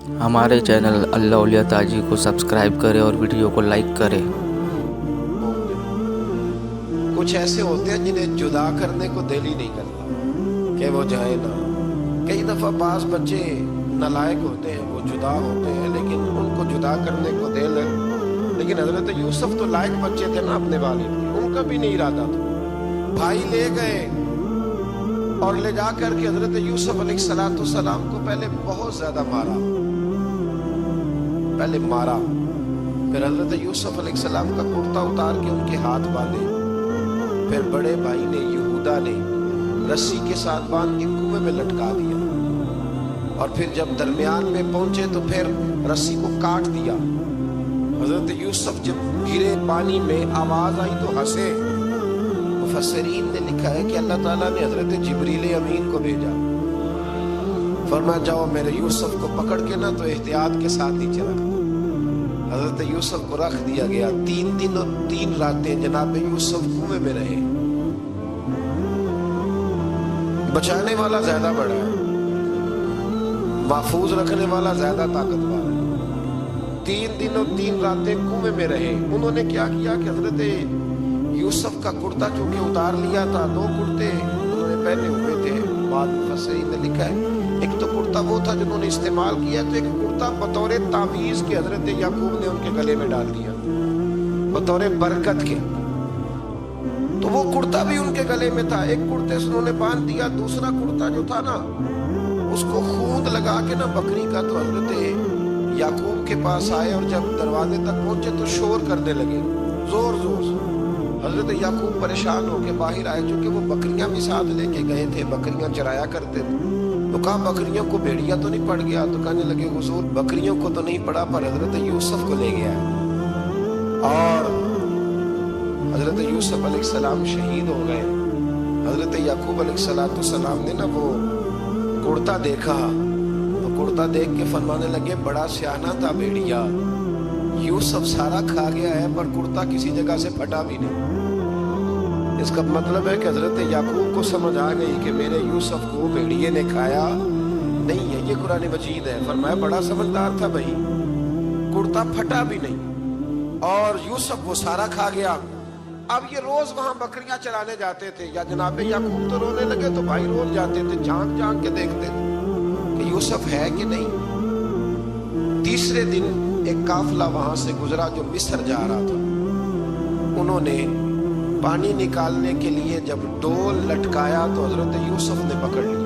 ہمارے چینل اللہ اولیاء تاجی کو سبسکرائب کریں اور ویڈیو کو لائک کریں۔ کچھ ایسے ہوتے ہیں جنہیں جدا کرنے کو دل ہی نہیں کرتا کہ وہ جائے نہ۔ کئی دفعہ بعض بچے نالائق ہوتے ہیں، وہ جدا ہوتے ہیں لیکن ان کو جدا کرنے کو دل ہے۔ لیکن حضرت یوسف تو لائق بچے تھے نا اپنے والد کے، ان کا بھی نہیں ارادہ تھا۔ بھائی لے گئے اور لے جا کر کے حضرت یوسف علیہ السلام کو پہلے بہت زیادہ مارا، پھر حضرت یوسف علیہ السلام کا کرتا اتار کے ان کے ہاتھ باندھے، پھر بڑے بھائی نے یہودا نے رسی کے ساتھ باندھ کے کنویں میں لٹکا دیا، اور پھر جب درمیان میں پہنچے تو پھر رسی کو کاٹ دیا۔ حضرت یوسف جب گرے پانی میں آواز آئی تو ہنسے۔ مفسرین نے لکھا ہے کہ اللہ تعالیٰ نے حضرت جبریل امین کو بھیجا، فرمایا جاؤ میرے یوسف کو پکڑ کے نہ تو احتیاط کے ساتھ نیچے رکھ۔ حضرت یوسف کو رکھ دیا گیا۔ 3 دن اور 3 راتیں جناب یوسف کنویں میں رہے۔ بچانے والا زیادہ بڑا ہے، محفوظ رکھنے والا زیادہ طاقتور ہے۔ 3 دن اور 3 راتیں کنویں میں رہے۔ انہوں نے کیا کیا کہ حضرت یوسف کا کرتا چونکہ اتار لیا تھا، 2 کرتے انہوں نے پہنے ہوئے تھے۔ بعد مفسرین نے لکھا ہے ایک تو کرتا وہ تھا جنہوں نے استعمال کیا، تو ایک کرتا بطور تعویذ کے حضرت یعقوب نے ان کے گلے میں ڈال دیا بطور برکت کے، تو وہ کرتا بھی ان کے گلے میں تھا۔ ایک کرتے سے انہوں نے باندھ دیا، دوسرا کرتا جو تھا نا اس کو خوند لگا کے نا بکری کا، تو حضرت یعقوب کے پاس آئے اور جب دروازے تک پہنچے تو شور کرنے لگے زور زور سے۔ حضرت یعقوب پریشان ہو کے باہر آئے، چونکہ وہ بکریاں بھی ساتھ لے کے گئے تھے، بکریاں چرایا کرتے تھے، تو کہا بکریوں کو بھیڑیا تو نہیں پڑ گیا؟ تو کہنے لگے حضور بکریوں کو تو نہیں پڑا پر حضرت یوسف کو لے گیا ہے۔ اور حضرت یوسف علیہ السلام شہید ہو گئے۔ حضرت یعقوب علیہ السلام نے نا وہ کرتا دیکھا تو کرتا دیکھ کے فرمانے لگے بڑا سیانہ تھا بھیڑیا، یوسف سارا کھا گیا ہے پر کرتا کسی جگہ سے پھٹا بھی نہیں۔ اس کا مطلب ہے کہ حضرت یعقوب کو سمجھ آ گئی کہ میرے یوسف کو بھیڑیے نے کھایا نہیں ہے۔ یہ قرآن مجید ہے، فرمایا بڑا سمجھدار تھا بھائی، کرتا پھٹا بھی نہیں اور یوسف وہ سارا کھا گیا۔ اب یہ روز وہاں بکریاں چرانے جاتے تھے، یا جناب یعقوب تو رونے لگے تو بھائی روز جاتے تھے، جھانک جھانک کے دیکھتے تھے کہ یوسف ہے کہ نہیں۔ تیسرے دن ایک قافلہ وہاں سے گزرا جو مصر جا رہا تھا، انہوں نے پانی نکالنے کے لیے جب ڈول لٹکایا تو حضرت یوسف نے پکڑ لیا۔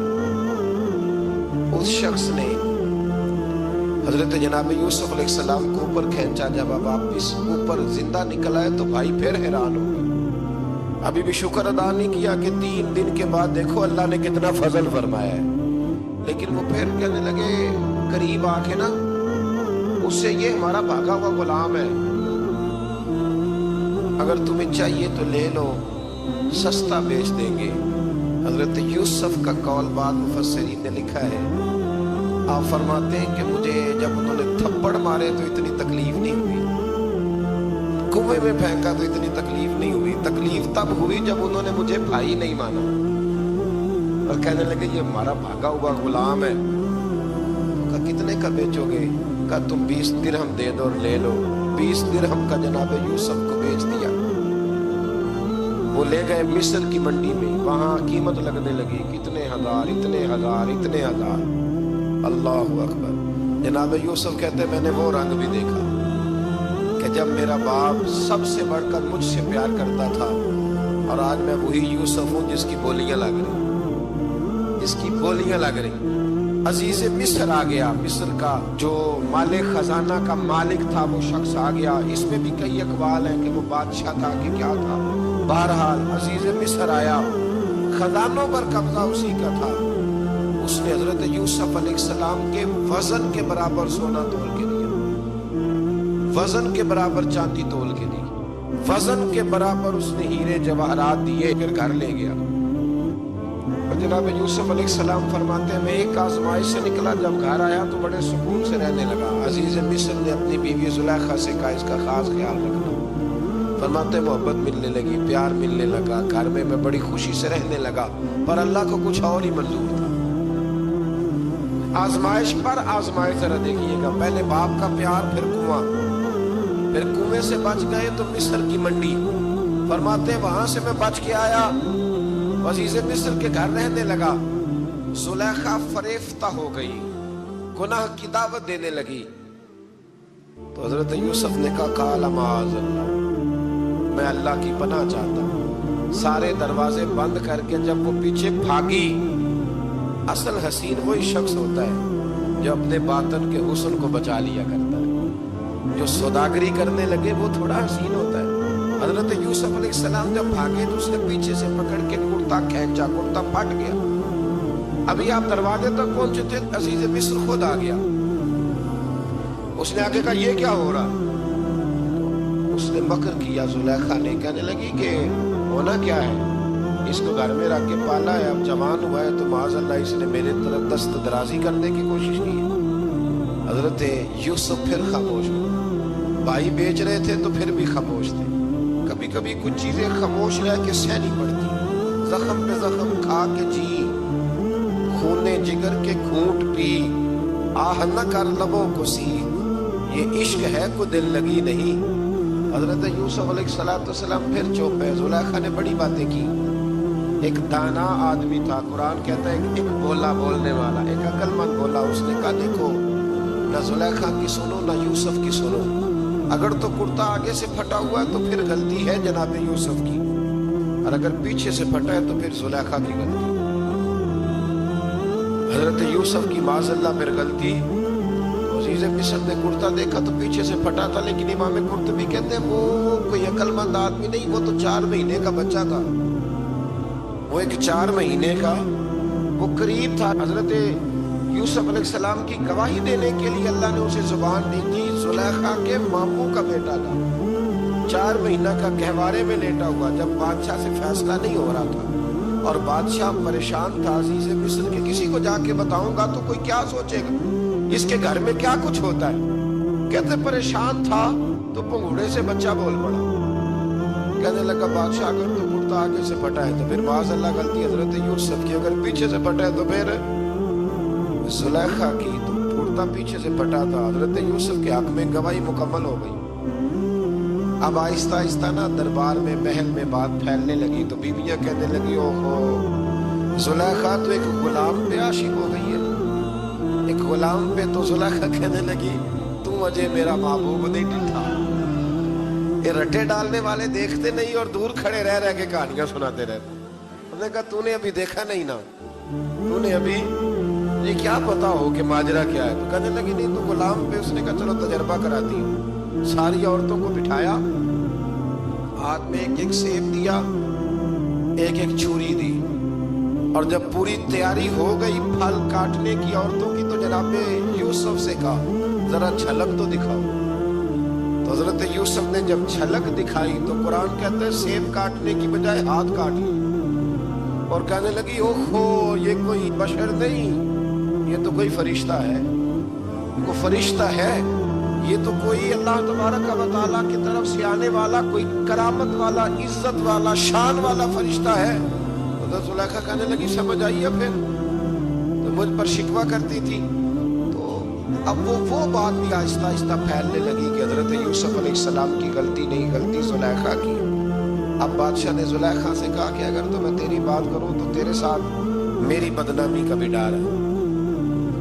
اس شخص نے حضرت جناب یوسف علیہ السلام کو اوپر کھینچا، جب اب واپس اوپر زندہ نکل آئے تو بھائی پھر حیران ہو گئے۔ ابھی بھی شکر ادا نہیں کیا کہ 3 دن کے بعد دیکھو اللہ نے کتنا فضل فرمایا ہے، لیکن وہ پھر کہنے لگے قریب آ کے نا اس سے یہ ہمارا بھاگا ہوا غلام ہے، اگر تمہیں چاہیے تو لے لو، سستا بیچ دیں گے۔ حضرت یوسف کا قول بعد مفسرین نے لکھا ہے، آپ فرماتے ہیں کہ مجھے جب انہوں نے تھپڑ مارے تو اتنی تکلیف نہیں ہوئی، کنویں میں پھینکا تو اتنی تکلیف نہیں ہوئی، تکلیف تب ہوئی جب انہوں نے مجھے بھائی نہیں مانا اور کہنے لگے یہ ہمارا بھاگا ہوا غلام ہے۔ کہا کتنے کا بیچو گے؟ کہا تم 20 درہم دے دو اور لے لو۔ 20 درہم کا جناب یوسف کو بیچ دیا۔ وہ لے گئے مصر کی منڈی میں، وہاں قیمت لگنے لگی، کتنے ہزار، اتنے ہزار، اتنے ہزار۔ اللہ اکبر۔ جناب یوسف کہتے میں نے وہ رنگ بھی دیکھا کہ جب میرا باپ سب سے بڑھ کر مجھ سے پیار کرتا تھا، اور آج میں وہی یوسف ہوں جس کی بولیاں لگ رہی۔ عزیز مصر آ گیا، مصر کا جو مالک خزانہ کا مالک تھا وہ شخص آ گیا۔ اس میں بھی کئی اقوال ہیں کہ وہ بادشاہ تھا کہ کیا تھا، بہرحال عزیز مصر آیا، خزانوں پر قبضہ اسی کا تھا۔ اس نے حضرت یوسف علیہ السلام کے وزن کے برابر سونا تول کے دیا، وزن کے برابر چاندی تول کے دی، وزن کے برابر اس نے ہیرے جواہرات دیے، پھر گھر لے گیا۔ اور جناب یوسف علیہ السلام فرماتے ہیں میں ایک آزمائش سے نکلا، جب گھر آیا تو بڑے سکون سے رہنے لگا۔ عزیز مصر نے اپنی بیوی زلیخا سے کہا اس کا خاص خیال رکھنا۔ فرماتے ہیں محبت ملنے لگی، پیار ملنے لگا، گھر میں بڑی خوشی سے رہنے لگا، پر اللہ کو کچھ اور ہی منظور تھا۔ आजमाइश पर आजमाइश जरा देखिएगा, पहले बाप का प्यार फिर कुआं, फिर कुएं से बच गए तो मिस्र की मंडी। फरमाते वहां से मैं बच के आया, अजीज़े मिस्र के घर रहने लगा। जुलेखा फरेफ्ता हो गई, गुनाह की दावत देने लगी। तो हजरत यूसुफ ने कहा काला माअज़ल्लाह, मैं अल्लाह की पनाह चाहता हूं। सारे दरवाजे बंद करके जब वो पीछे भागी, असल हसीन वही शख्स होता है जो अपने बातन के हुस्न को बचा लिया करता है। जो सौदागरी करने लगे वो थोड़ा हसीन होता है। हजरत यूसुफ अलैहिस्सलाम जब भागे तो उसने पीछे से पकड़ के कुर्ता खींचा, कुर्ता फट गया। अभी आप दरवाजे तक पहुंचे थे, अजीज मिस्र खुद आ गया। उसने आगे कहा ये क्या हो रहा? उसने मकर किया जुलेखा ने, कहने लगी कि होना क्या है, इसको घर में रख के पाला है, अब जवान हुआ है तो माज़अल्लाह इसने मेरे तरफ दस्त दराजी करने की कोशिश की है। हजरत यूसुफ फिर खामोश हुए। भाई बेच रहे थे तो फिर भी खामोश थे। कभी कभी कुछ चीजें खामोश रह के सहनी पड़ती, जख्म पे जख्म खा के जी, खूने जिगर के घूंट पी, आह न कर लबों को सी, ये इश्क है को दिल लगी नहीं। हजरत यूसुफ अलैहिस्सलाम फिर चुप है। जुलेखा ने बड़ी बातें की। एक दाना आदमी था, कुरान कहता है एक बोला बोलने वाला, एक अक्लमंद बोला। उसने कहा देखो, न जुलेखा की सुनो न यूसुफ की सुनो। अगर तो कुर्ता आगे से फटा हुआ है तो फिर गलती है जनाब यूसुफ की, और अगर पीछे से फटा है तो फिर जुलेखा की गलती। हजरत यूसुफ की माज़अल्लाह फिर गलती। तो अजीज़ मिस्र ने कुर्ता देखा तो पीछे से फटा था, लेकिन इमाम कुर्तुबी कहते हैं वो कोई अक्लमंद आदमी नहीं, वो तो 4 महीने का बच्चा था। वो एक 4 महीने का वो करीब था। हजरत यूसुफ अलैहिस्सलाम की गवाही देने के लिए अल्लाह ने उसे जुबान दी थी। जुलेखा के मामू का बेटा था, 4 महीना का गहवारे में लेटा हुआ, जब बादशाह से फैसला नहीं हो रहा था और बादशाह परेशान था। अजीज़े मिस्र के किसी को जाके बताऊंगा तो कोई क्या सोचेगा, इसके घर में क्या कुछ होता है। कहते परेशान था तो पंघूड़े से बच्चा बोल पड़ा। कहने लगा बादशाह अगर तो कुर्ता आगे से फटा है तो फिर माज़अल्लाह गलती हजरत यूसुफ की, अगर पीछे से फटा है तो फिर जुलेखा की। तो कुर्ता पीछे से फटा था। हजरत यूसुफ के हक में गवाही मुकम्मल हो गई। अब आहिस्ता आहिस्ता ना दरबार में, महल में बात फैलने लगी। तो बीवियां कहने लगी ओहो, जुलेखा तो एक गुलाम पे आशिक हो गई है। एक गुलाम पे तो जुलेखा कहने लगी तू अजय मेरा महबूब नहीं दिखा। ये रटे डालने वाले देखते नहीं और दूर खड़े रह रह के कहानियां सुनाते रहते। उसने कहा तूने अभी देखा नहीं ना, तूने अभी ये क्या पता हो कि माजरा क्या है। तो कहने लगी नहीं तो गुलाम पे। उसने कहा चलो तजर्बा कराती हूँ। सारी औरतों को बिठाया, हाथ में एक एक सेब दिया, एक एक छुरी दी, और जब पूरी तैयारी हो गई फल काटने की औरतों की, तो जनाबे यूसुफ से कहा जरा झलक तो दिखाओ। तो हजरत यूसुफ ने जब झलक दिखाई तो कुरान कहते हैं सेब काटने की बजाय हाथ काट लिया और कहने लगी ओहो ये कोई बशर नहीं, ये तो कोई फरिश्ता है। वो फरिश्ता है, ये तो कोई अल्लाह तबारक व तआला की तरफ से आने वाला, कोई करामत वाला, इज्जत वाला, शान वाला फरिश्ता है। तो जुलेखा कहने लगी समझ आई है फिर तो मुझ पर शिकवा करती थी। तो अब वो बात भी आहिस्ता आहिस्ता फैलने लगी कि हजरत यूसुफ अलैहिस्सलाम की गलती नहीं, गलती जुलेखा की। अब बादशाह ने जुलेखा से कहा कि अगर तो मैं तेरी बात करूं तो तेरे साथ मेरी बदनामी का भी डर है,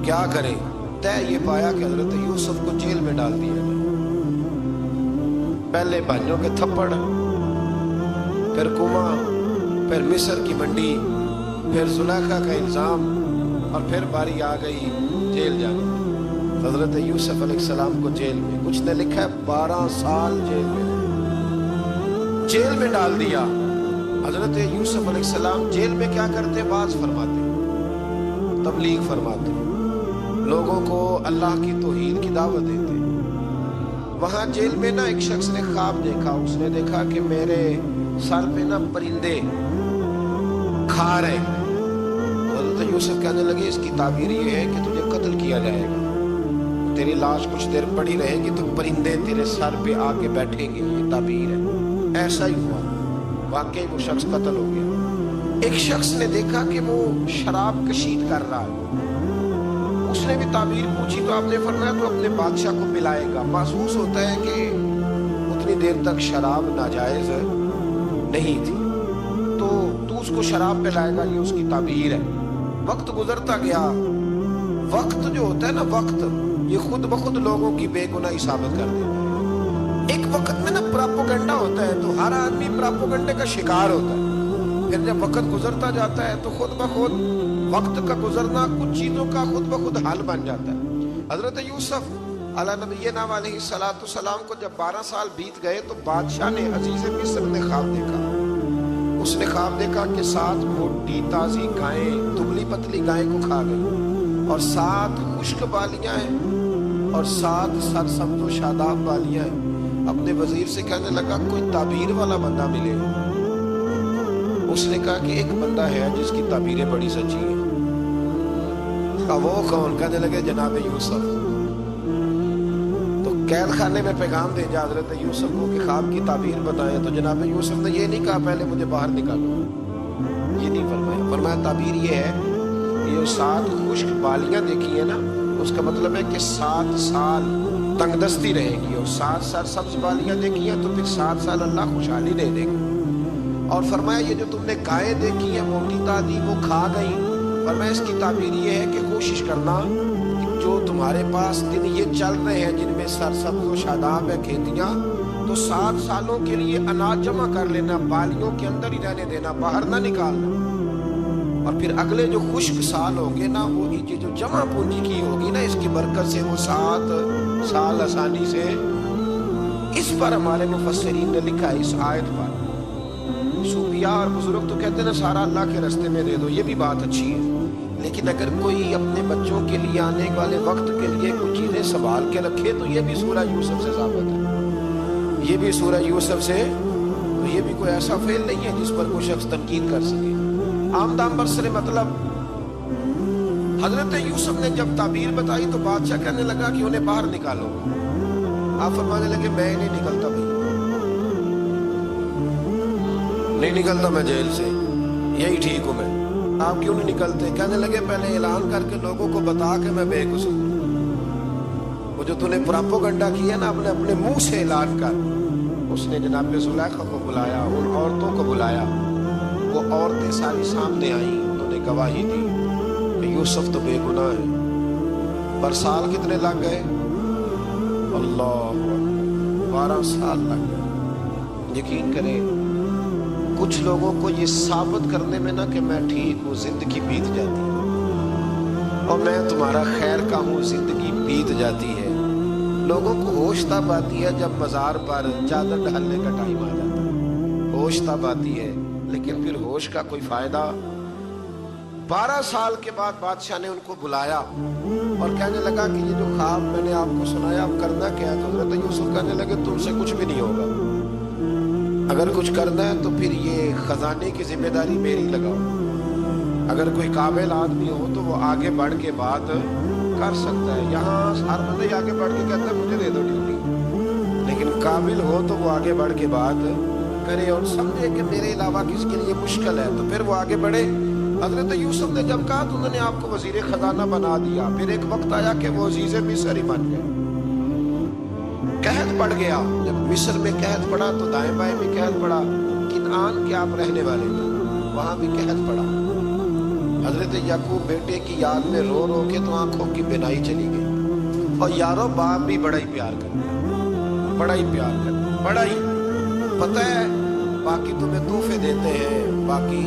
क्या करे। तय ये पाया कि हजरत यूसुफ को जेल में डाल दिया जाए। पहले भाइयों के थप्पड़, फिर कुआं, फिर मिस्र की मंडी, फिर जुलेखा का इल्जाम, और फिर बारी आ गई जेल जाने। हजरत यूसुफ अलैहिस्सलाम को जेल में, कुछ ने लिखा है 12 साल जेल में डाल दिया। हजरत यूसुफ अलैहिस्सलाम जेल में क्या करते, बाज फरमाते, तबलीग फरमाते, लोगों को अल्लाह की तौहीद की दावत देते। वहां जेल में ना एक शख्स ने ख्वाब देखा। उसने देखा कि मेरे सर पे ना परिंदे खा रहे। हज़रत यूसुफ कहने लगे इसकी ताबीर ये है कि तुझे कत्ल किया जाएगा, तेरी लाश कुछ देर पड़ी रहेगी तो परिंदे तेरे सर पे आके बैठेंगे, ये ताबीर है। ऐसा ही हुआ, वाकई वो शख्स कत्ल हो गया। एक शख्स ने देखा कि वो शराब कशीद कर रहा है। اس نے بھی تعبیر پوچھی تو آپ نے فرمایا تو اپنے بادشاہ کو پلائے گا. محسوس ہوتا ہے کہ اتنی دیر تک شراب ناجائز نہیں تھی تو اس کو شراب پلائے گا, یہ اس کی تعبیر ہے. وقت گزرتا گیا. وقت جو ہوتا ہے نا, وقت یہ خود بخود لوگوں کی بے گناہی ثابت کر دیتا ہے. ایک وقت میں نا پراپوگنڈا ہوتا ہے تو ہر آدمی پراپوگنڈے کا شکار ہوتا ہے. پھر جب وقت گزرتا جاتا ہے تو خود بخود وقت کا گزرنا کچھ چیزوں کا خود بخود حل بن جاتا ہے. حضرت یوسف علیہ نبینا علیہ السلام کو جب 12 سال بیت گئے تو بادشاہ نے, عزیز مصر نے خواب دیکھا. اس نے خواب دیکھا کہ 7 موٹی تازی گائیں دبلی پتلی گائیں کو کھا گئی اور 7 خشک بالیاں ہیں اور 7 سرسبز و شاداب بالیاں ہیں. اپنے وزیر سے کہنے لگا کوئی تعبیر والا بندہ ملے. اس نے کہا کہ ایک بندہ ہے جس کی تعبیریں بڑی سچی ہیں. وہ کون؟ کہنے لگے جناب یوسف. تو قید خانے میں پیغام بھیجا حضرت یوسف کو کہ خواب کی تعبیر بتائیں. تو جناب یوسف نے یہ نہیں کہا پہلے مجھے باہر نکالو, یہ نہیں فرمایا. فرمایا تعبیر یہ ہے کہ یہ 7 خشک بالیاں دیکھی ہیں نا, اس کا مطلب ہے کہ 7 سال تنگ دستی رہے گی, اور 7 سرسبز بالیاں دیکھی ہیں تو پھر 7 سال اللہ خوشحالی دے دے گا. اور فرمایا یہ جو تم نے گائیں دیکھی ہیں موٹی تازی وہ کھا گئی. فرمایا اس کی تعبیر یہ ہے کہ کوشش کرنا کہ جو تمہارے پاس دن یہ چل رہے ہیں جن میں سرسبز و شاداب ہے کھیتیاں, تو 7 سالوں کے لیے اناج جمع کر لینا, بالیوں کے اندر ہی رہنے دینا, باہر نہ نکالنا. اور پھر اگلے جو خشک سال ہوں گے نا, وہ یہ جو جمع پونجی کی ہوگی نا, اس کی برکت سے وہ 7 سال آسانی سے. اس پر ہمارے مفسرین نے لکھا ہے اس آیت پر. صوفیاء اور بزرگ تو کہتے ہیں نا سارا اللہ کے راستے میں دے دو, یہ بھی بات اچھی ہے, لیکن اگر کوئی اپنے بچوں کے لیے آنے والے وقت کے لیے کچھ چیزیں سنبھال کے رکھے تو یہ بھی سورہ یوسف سے ثابت ہے. یہ بھی سورہ یوسف سے, تو یہ بھی کوئی ایسا فعل نہیں ہے جس پر کوئی شخص تنقید کر سکے. آمدام برسر مطلب حضرت یوسف نے جب تعبیر بتائی تو بادشاہ کہنے لگا کہ انہیں باہر نکالو. آپ فرمانے لگے میں نہیں نکلتا بھائی, نہیں نکلتا میں جیل سے, یہی ٹھیک ہوں میں. آپ کیوں نہیں نکلتے؟ کہنے لگے پہلے اعلان کر کے لوگوں کو بتا کہ میں بے قصور. وہ جو تو نے پراپوگنڈا کیا نا اپنے منہ سے اعلان کر. اس نے جناب زلیخا کو بلایا, ان عورتوں کو بلایا. وہ عورتیں ساری سامنے آئیں, انہوں نے گواہی دی کہ یوسف تو بے گناہ ہے. پر سال کتنے لگ گئے؟ اللہ 12 سال لگ گئے. یقین کریں کچھ لوگوں کو یہ ثابت کرنے میں نا کہ میں ٹھیک ہوں زندگی بیت جاتی ہے, اور میں تمہارا خیر کا ہوں زندگی بیت جاتی ہے. لوگوں کو ہوش تب آتی ہے جب مزار پر چادر ڈالنے کا ٹائم آ جاتا ہے. ہوش تب آتی ہے, لیکن پھر ہوش کا کوئی فائدہ. 12 سال کے بعد بادشاہ نے ان کو بلایا اور کہنے لگا کہ یہ جو خواب میں نے آپ کو سنایا اب کرنا کیا ہے؟ تو حضرت یوسف کہنے لگے تم سے کچھ بھی نہیں ہوگا. اگر کچھ کرنا ہے تو پھر یہ خزانے کی ذمہ داری میری لگاؤ. اگر کوئی قابل آدمی ہو تو وہ آگے بڑھ کے بات کر سکتا ہے. یہاں ہر بندے آگے بڑھ کے کہتا ہے مجھے دے دو ڈیوٹی, لیکن قابل ہو تو وہ آگے بڑھ کے بات کرے اور سمجھے کہ میرے علاوہ کس کے لیے مشکل ہے, تو پھر وہ آگے بڑھے. حضرت یوسف نے جب کہا تو انہوں نے آپ کو وزیر خزانہ بنا دیا. پھر ایک وقت آیا کہ وہ عزیز مصر ہی بن گئے. قحط پڑ گیا. جب مصر میں قحط پڑا تو دائیں بائیں بھی قحط پڑا. کنعان کے آپ رہنے والے تھے, وہاں بھی قحط پڑا. حضرت یعقوب بیٹے کی یاد میں رو رو کے تو آنکھوں کی بینائی چلی گئی. اور یارو باپ بھی بڑا ہی پیار کرتا, بڑا ہی پیار کرتا, بڑا ہی. پتہ ہے باقی تمہیں تحفے دیتے ہیں, باقی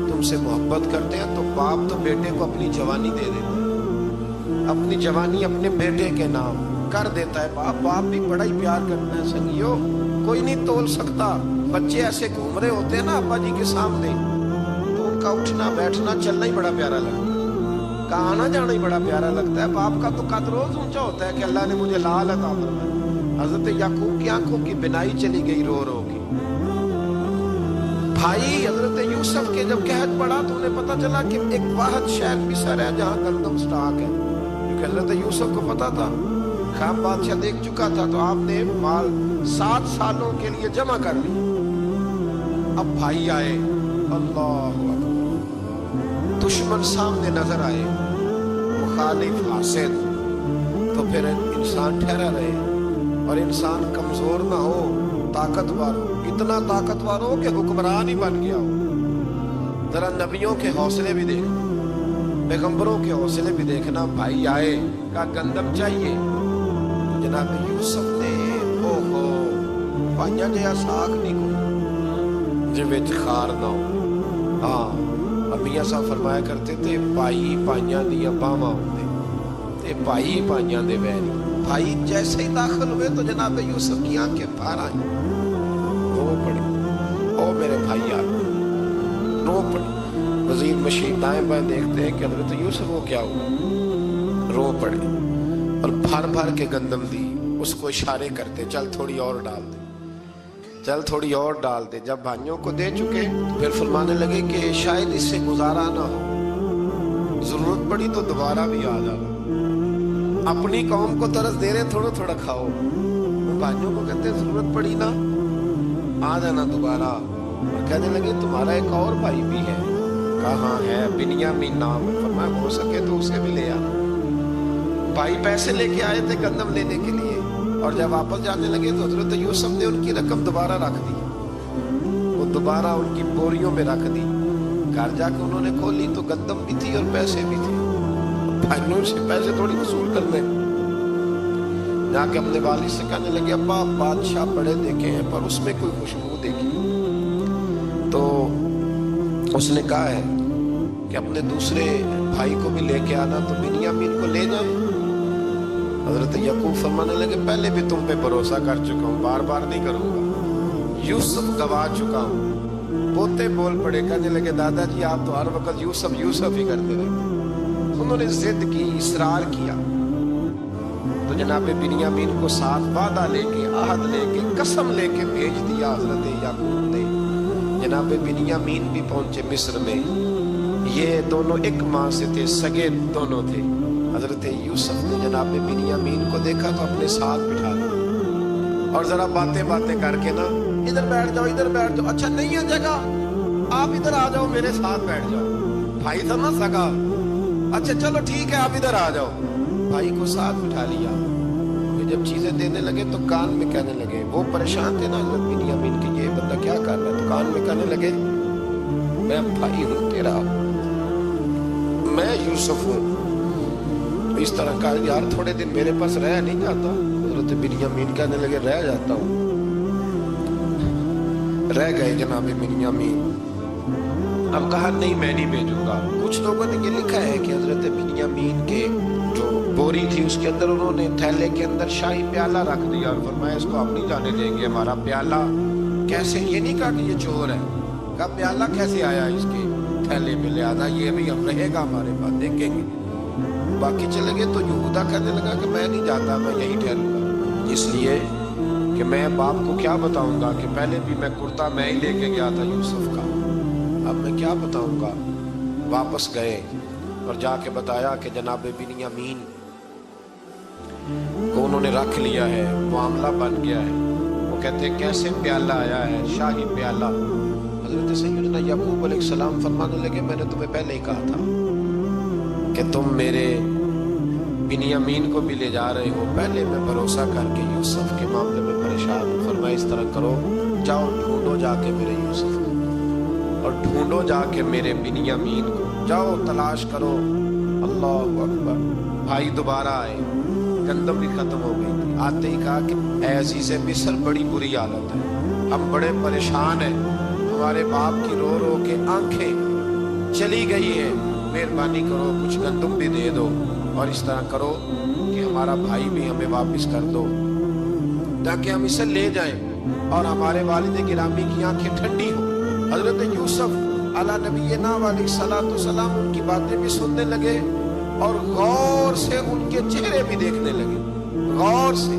تم سے محبت کرتے ہیں, تو باپ تو بیٹے کو اپنی جوانی دے دیتا ہے, اپنی جوانی اپنے بیٹے کے نام کر دیتا ہے. باپ بھی بڑا ہی پیار کرتا ہے. سنگیو کوئی نہیں تول سکتا. بچے ایسے گھوم رہے ہوتے ہیں نا ابا جی کے سامنے, تو ان کا اٹھنا بیٹھنا چلنا ہی بڑا پیارا لگتا ہے, کا آنا جانا ہی بڑا پیارا لگتا ہے. باپ کا تو قد روز اونچا ہوتا ہے کہ اللہ نے مجھے لال عطا فرمایا. حضرت یعقوب کی آنکھوں کی بینائی چلی گئی رو رو کے. بھائی حضرت یوسف کے جب قحط پڑا تو انہیں پتا چلا کہ ایک واحد شہر مصر ہے جہاں گندم سٹاک ہے, کیونکہ حضرت یوسف کو پتا تھا, خواب بادشاہ دیکھ چکا تھا. تو آپ نے مال 7 سالوں کے لیے جمع کر لی. اب بھائی آئے, اللہ اکبر, دشمن سامنے نظر آئے. وہ मुखालिफ हासिद, तो फिर इंसान ठहरा रहे और इंसान कमजोर ना हो, ताकतवर हो, इतना ताकतवर हो कि हुक्मरान ही बन गया हो। जरा नबियों के हौसले भी देख, पैगंबरों के हौसले भी देखना। भाई आए का गंदम चाहिए, तो जनाब यूसुफ ने ओहो पाइया जहा साग नहीं कोई जे विच खार ना हो। हाँ, मियां साहब फरमाया करते थे भाई भाइयां दियां बावां होंदे ते भाई भाइयां दे वैरी। भाई जैसे ही दाखिल हुए तो जनाब यूसुफ की आंखें बाहर आई, रो पड़ी। ओ मेरे भाई यार, रो पड़ी। वजीर मशीन दाएं बाएं देखते हैं कि हजरत यूसुफ को क्या हुआ, रो पड़े और भर भर के गंदम दी। उसको इशारे करते चल थोड़ी और डाल दे, चल थोड़ी और डाल दे। जब भाइयों को दे चुके तो फिर फरमाने लगे कि शायद इससे गुजारा ना हो, जरूरत पड़ी तो दोबारा भी आ जाना। अपनी कौम को तरस दे रहे, थोड़ा थोड़ा खाओ। भाइयों को कहते जरूरत पड़ी ना आ जाना दोबारा। और कहने लगे तुम्हारा एक और भाई भी है। कहाँ है? बिन्यामीन नाम है। फरमाया हो सके तो उसे भी ले आना। भाई पैसे लेके आए थे गंदम लेने के लिए, और जब वापस जाने लगे तो हजरत यूसुफ ने उनकी रकम दोबारा रख दी, वो दोबारा उनकी बोरियों में रख दी। घर जाकर उन्होंने खोली तो गंदम भी थी और पैसे भी थे। भाइयों से पैसे थोड़ी वसूल करने, जाके अपने वालिद से कहने लगे अब्बा बादशाह बड़े देखे हैं पर उसमें कोई खुशबू देखी। तो उसने कहा है कि अपने दूसरे भाई को भी लेके आना, तो बिन्यामीन को ले जाए। हजरत याकूब फरमाने लगे पहले भी तुम पे भरोसा कर चुका हूँ, बार बार नहीं करूंगा। यूसुफ गवा चुका हूँ। पोते बोल पड़े, कहने लगे दादाजी आप तो हर वक्त यूसुफ यूसुफ ही करते रहते। उन्होंने जिद की, इसरार किया, तो जनाब बिन्यामीन को साथ वादा लेके, आहद लेके, कसम लेके भेज दिया हजरत याकूब ने। जनाब बिन्यामीन भी पहुंचे मिस्र में। ये दोनों एक माँ से थे, सगे दोनों थे। हजरत यूसुफ ने जनाब बिन्यामीन को देखा तो अपने साथ बिठा लिया और जरा बातें बातें करके ना, इधर बैठ जाओ, इधर बैठ जाओ। अच्छा नहीं है जगह, आप इधर आ जाओ, मेरे साथ बैठ जाओ। भाई था ना सगा, अच्छा चलो ठीक है आप इधर आ जाओ। भाई को साथ बिठा लिया। जब चीजें देने लगे तो कान में कहने लगे, वो परेशान थे ना हजरत बिन्यामीन के, ये बंदा क्या कर रहा है। तो कान में कहने लगे मैं भाई हूं तेरा, मैं यूसुफ हूं। इस तरह का यार थोड़े दिन मेरे पास रह नहीं जाता। हजरत बिन्यामीन कहने लगे रह जाता हूं। रह गए जनाब बिन्यामीन। अब कहा नहीं मैं नहीं भेजूंगा। कुछ लोगों ने ये लिखा है कि हजरत बिन्यामीन के जो बोरी थी उसके अंदर उन्होंने थैले के अंदर शाही प्याला रख दिया और फरमाया इसको आप नहीं जाने देंगे। हमारा प्याला कैसे, ये नहीं कहा कि ये चोर है, कहा प्याला कैसे आया इसके थैले में, लिहाजा ये भी हम रहेगा हमारे पास, देखेंगे। बाकी चले गए तो यहूदा कहने लगा कि मैं नहीं जाता, मैं यहीं ठहरूंगा, इसलिए कि मैं बाप को क्या बताऊंगा कि पहले भी मैं कुर्ता मैं ही लेके गया था यूसुफ का, अब मैं क्या बताऊंगा। वापस गए और जाके बताया कि जनाब बिन्यामीन को उन्होंने रख लिया है, मामला बन गया है। वो कहते हैं कैसे प्याला आया है, शाही प्याला। हजरत सैयदना याकूब अलैहिस्सलाम फरमाने लगे मैंने तुम्हें पहले ही कहा था कि तुम मेरे बिन्यामीन को भी ले जा रहे हो। पहले मैं भरोसा करके यूसुफ के मामले में परेशान हूँ। फरमाया इस तरह करो, जाओ ढूंढो जाके मेरे यूसुफ को और ढूंढो जाके मेरे बिन्यामीन को, जाओ तलाश करो। अल्लाह अकबर। भाई दोबारा आए, गंदम भी खत्म हो गई थी। आते ही कहा कि ऐ अज़ीज़े मिस्र बड़ी बुरी हालत है, हम बड़े परेशान हैं, हमारे बाप की रो रो के आंखें चली गई है, मेहरबानी करो कुछ गंदम भी दे दो और इस तरह करो कि हमारा भाई भी हमें वापस कर दो ताकि हम इसे ले जाएं और हमारे वालिद गिरामी की आंखें ठंडी हो। हजरत यूसुफ अला नबीना अलैहिस्सलातु सलाम उनकी बातें भी सुनने लगे और गौर से उनके चेहरे भी देखने लगे, गौर से।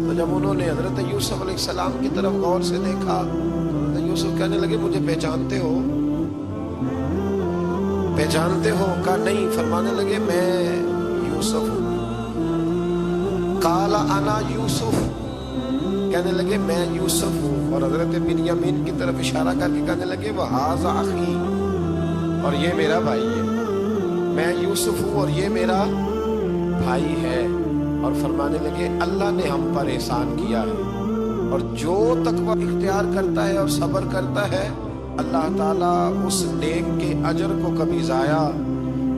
तो जब उन्होंने हजरत यूसुफ अलैहिस्सलाम की तरफ गौर से देखा तो हजरत यूसुफ कहने लगे मुझे पहचानते हो, पहचानते हो? कहा नहीं। फरमाने लगे मैं यूसुफ हूं। काला अना यूसुफ, कहने लगे मैं यूसुफ हूं। और हजरत बिन्यामीन की तरफ इशारा करके कहने लगे वह हाज़ा अखी, और ये मेरा भाई है। मैं यूसुफ हूं और ये मेरा بھائی ہے، اور فرمانے لگے اللہ نے ہم پر احسان کیا ہے، اور جو تقوی اختیار کرتا ہے اور صبر کرتا ہے اللہ تعالیٰ اس نیک کے اجر کو کبھی ضائع،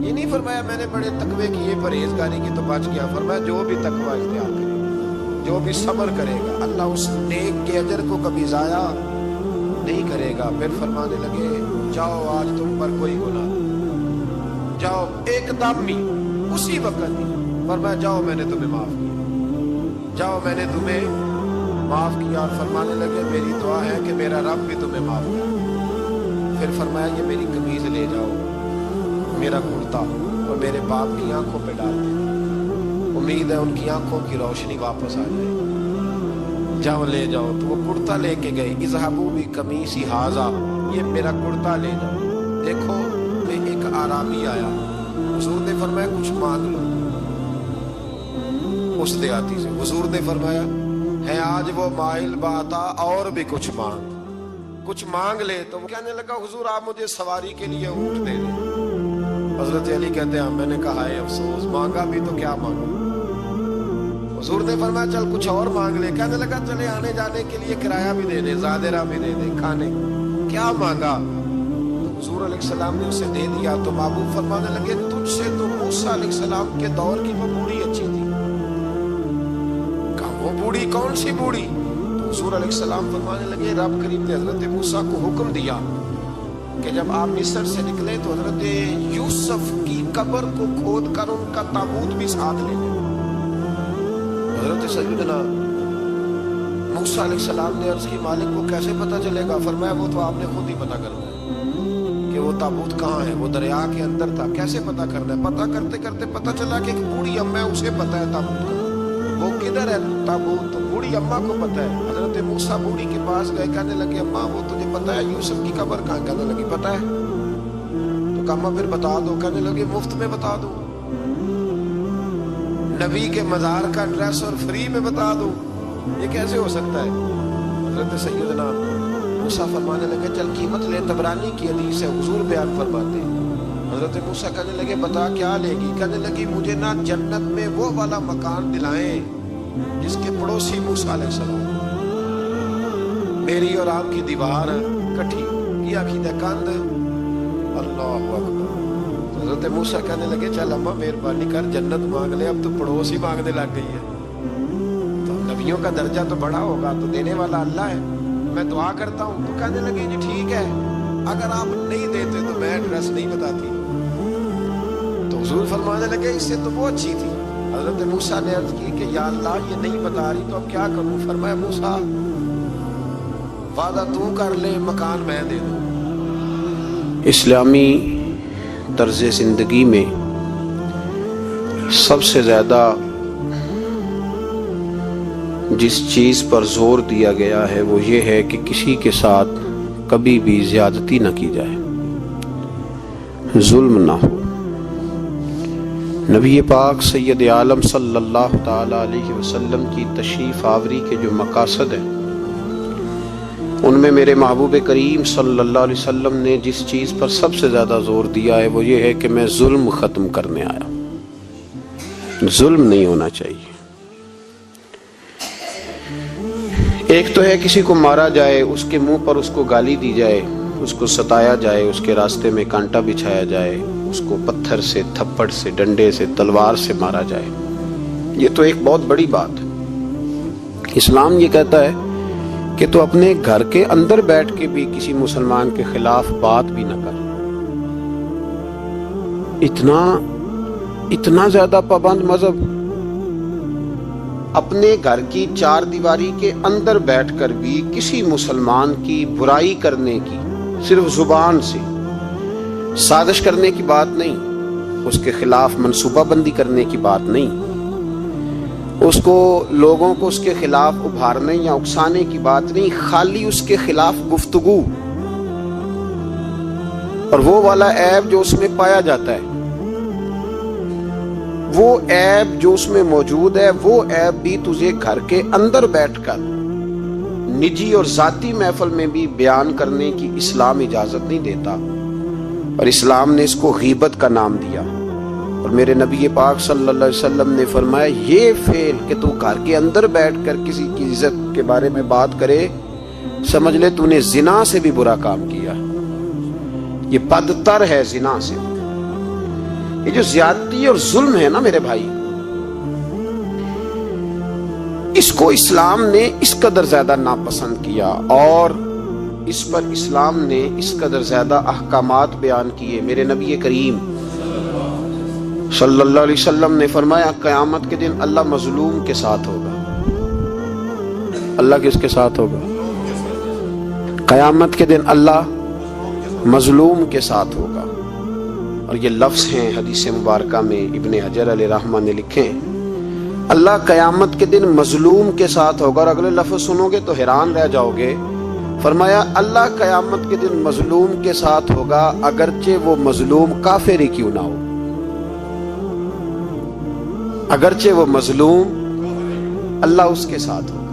یہ نہیں فرمایا میں نے بڑے تقوی کیے پرہیزگاری کی تو بچ گیا، فرمایا جو بھی تقوی اختیار کرے گا، جو بھی صبر کرے گا اللہ اس نیک کے اجر کو کبھی ضائع نہیں کرے گا۔ پھر فرمانے لگے جاؤ آج تم پر کوئی گناہ نہیں، جاؤ ایک دم ہی اسی وقت ہی فرمایا جاؤ میں نے تمہیں معاف کیا، جاؤ میں نے تمہیں معاف کیا، اور فرمانے لگے میری دعا ہے کہ میرا رب بھی تمہیں معاف کرے۔ پھر فرمایا یہ میری قمیض لے جاؤ، میرا کرتا، اور میرے باپ کی آنکھوں پہ ڈال دے، امید ہے ان کی آنکھوں کی روشنی واپس آ جائے، جاؤ لے جاؤ۔ تو وہ کرتا لے کے گئے، اذهبوا بقمیصی ھذا، یہ میرا کرتا لے جاؤ۔ دیکھو کہ ایک آرامی آیا، حضور نے فرمایا کچھ مانگ لو اس دیہاتی سے، حضور نے فرمایا ہے آج وہ مائل باتا اور بھی کچھ مانگ لے۔ تو وہ کہنے لگا حضور آپ مجھے سواری کے لیے اونٹ دے دیں۔ حضرت علی کہتے ہیں میں نے کہا ہے افسوس، مانگا بھی تو کیا مانگا۔ حضور نے فرمایا چل کچھ اور مانگ لے۔ کہنے لگا چلے آنے جانے کے لیے کرایہ بھی دے دے، زادرہ بھی دے دے، کھانے، کیا مانگا؟ تو حضور علیہ السلام نے اسے دے دیا۔ تو محبوب فرمانے لگے تجھ سے تو موسیٰ علیہ السلام کے دور کی وہ بوڑھی اچھی تھی۔ کہا وہ بوڑھی کون سی بوڑھی؟ تو حضور علیہ السلام فرمانے لگے رب کریم نے حضرت موسیٰ کو حکم دیا کہ جب آپ مصر سے نکلے تو حضرت یوسف کی قبر کو کھود کر ان کا تابوت بھی ساتھ لے لیں۔ حضرت سیدنا موسیٰ علیہ السلام نے عرض کی مالک کو کیسے پتہ چلے گا؟ فرمایا وہ تو آپ نے خود ہی پتہ کرنا ہے کہ وہ تابوت کہاں ہے، وہ دریا کے اندر تھا، کیسے پتہ کرنا ہے؟ پتہ کرتے کرتے پتہ چلا کہ ایک بوڑھی اماں ہے، اسے پتہ ہے تابوت کا، وہ کدھر ہے تابوت، تو بوڑھی اماں کو پتہ ہے۔ حضرت موسیٰ بوڑھی کے پاس گئے، کہنے لگے اماں وہ تجھے پتہ ہے یوسف کی قبر کہاں؟ کہنے لگی پتہ ہے۔ تو کہا اماں پھر بتا دو۔ کہنے لگے مفت میں بتا دو، نبی کے مزار کا ایڈریس اور فری میں بتا دو، یہ کیسے ہو سکتا ہے؟ حضرت سیدنا موسیٰ فرمانے لگے چل قیمت لے، طبرانی کی حدیث ہے، حضور بیان فرماتے ہیں۔ حضرت موسیٰ کہنے لگے بتا کیا لے گی؟ کہنے لگی مجھے نا جنت میں وہ والا مکان دلائیں جس کے پڑوسی موسیٰ علیہ السلام، میری اور آپ کی دیوار کٹھی کیا کھیدہ کاند، اللہ اکبر۔ حضرت موسیٰ کہنے لگے چل اماں مہربانی کر جنت مانگ لے، اب تو پڑوس ہی مانگنے لگ گئی ہے، تو نبیوں کا درجہ تو بڑا ہوگا، تو دینے والا اللہ ہے، میں دعا کرتا ہوں۔ تو کہنے لگے جی ٹھیک ہے، اگر آپ نہیں دیتے تو میں ایڈریس نہیں بتاتی۔ تو حضور فرمانے لگے اس سے تو وہ اچھی تھی۔ حضرت موسیٰ نے عرض کی کہ یا اللہ یہ نہیں بتا رہی تو اب کیا کروں؟ فرمایا موسیٰ وعدہ تو کر لے، مکان میں دے دوں۔ اسلامی طرز زندگی میں سب سے زیادہ جس چیز پر زور دیا گیا ہے وہ یہ ہے کہ کسی کے ساتھ کبھی بھی زیادتی نہ کی جائے، ظلم نہ ہو۔ نبی پاک سید عالم صلی اللہ تعالی علیہ وسلم کی تشریف آوری کے جو مقاصد ہیں ان میں میرے محبوب کریم صلی اللہ علیہ وسلم نے جس چیز پر سب سے زیادہ زور دیا ہے وہ یہ ہے کہ میں ظلم ختم کرنے آیا، ظلم نہیں ہونا چاہیے۔ ایک تو ہے کسی کو مارا جائے، اس کے منہ پر اس کو گالی دی جائے، اس کو ستایا جائے، اس کے راستے میں کانٹا بچھایا جائے، اس کو پتھر سے، تھپڑ سے، ڈنڈے سے، تلوار سے مارا جائے، یہ تو ایک بہت بڑی بات ہے۔ اسلام یہ کہتا ہے کہ تو اپنے گھر کے اندر بیٹھ کے بھی کسی مسلمان کے خلاف بات بھی نہ کر۔ اتنا زیادہ پابند مذہب، اپنے گھر کی چار دیواری کے اندر بیٹھ کر بھی کسی مسلمان کی برائی کرنے کی، صرف زبان سے، سازش کرنے کی بات نہیں، اس کے خلاف منصوبہ بندی کرنے کی بات نہیں، اس کو لوگوں کو اس کے خلاف ابھارنے یا اکسانے کی بات نہیں، خالی اس کے خلاف گفتگو اور وہ والا عیب جو اس میں پایا جاتا ہے، وہ عیب جو اس میں موجود ہے، وہ عیب بھی تجھے گھر کے اندر بیٹھ کر نجی اور ذاتی محفل میں بھی بیان کرنے کی اسلام اجازت نہیں دیتا، اور اسلام نے اس کو غیبت کا نام دیا۔ اور میرے نبی پاک صلی اللہ علیہ وسلم نے فرمایا یہ فعل کہ تو گھر کے اندر بیٹھ کر کسی کی عزت کے بارے میں بات کرے، سمجھ لے تو نے زنا سے بھی برا کام کیا، یہ بدتر ہے زنا سے۔ یہ جو زیادتی اور ظلم ہے نا میرے بھائی، اس کو اسلام نے اس قدر زیادہ ناپسند کیا، اور اس پر اسلام نے اس قدر زیادہ احکامات بیان کیے۔ میرے نبی کریم صلی اللہ علیہ وسلم نے فرمایا قیامت کے دن اللہ مظلوم کے ساتھ ہوگا۔ اللہ کس کے ساتھ ہوگا؟ قیامت کے دن اللہ مظلوم کے ساتھ ہوگا۔ اور یہ لفظ ہیں حدیث مبارکہ میں ابن حجر علیہ رحمہ نے لکھے، اللہ قیامت کے دن مظلوم کے ساتھ ہوگا۔ اور اگلے لفظ سنو گے تو حیران رہ جاؤ گے، فرمایا اللہ قیامت کے دن مظلوم کے ساتھ ہوگا اگرچہ وہ مظلوم کافر ہی کیوں نہ ہو، اگرچہ وہ مظلوم اللہ اس کے ساتھ ہوگا۔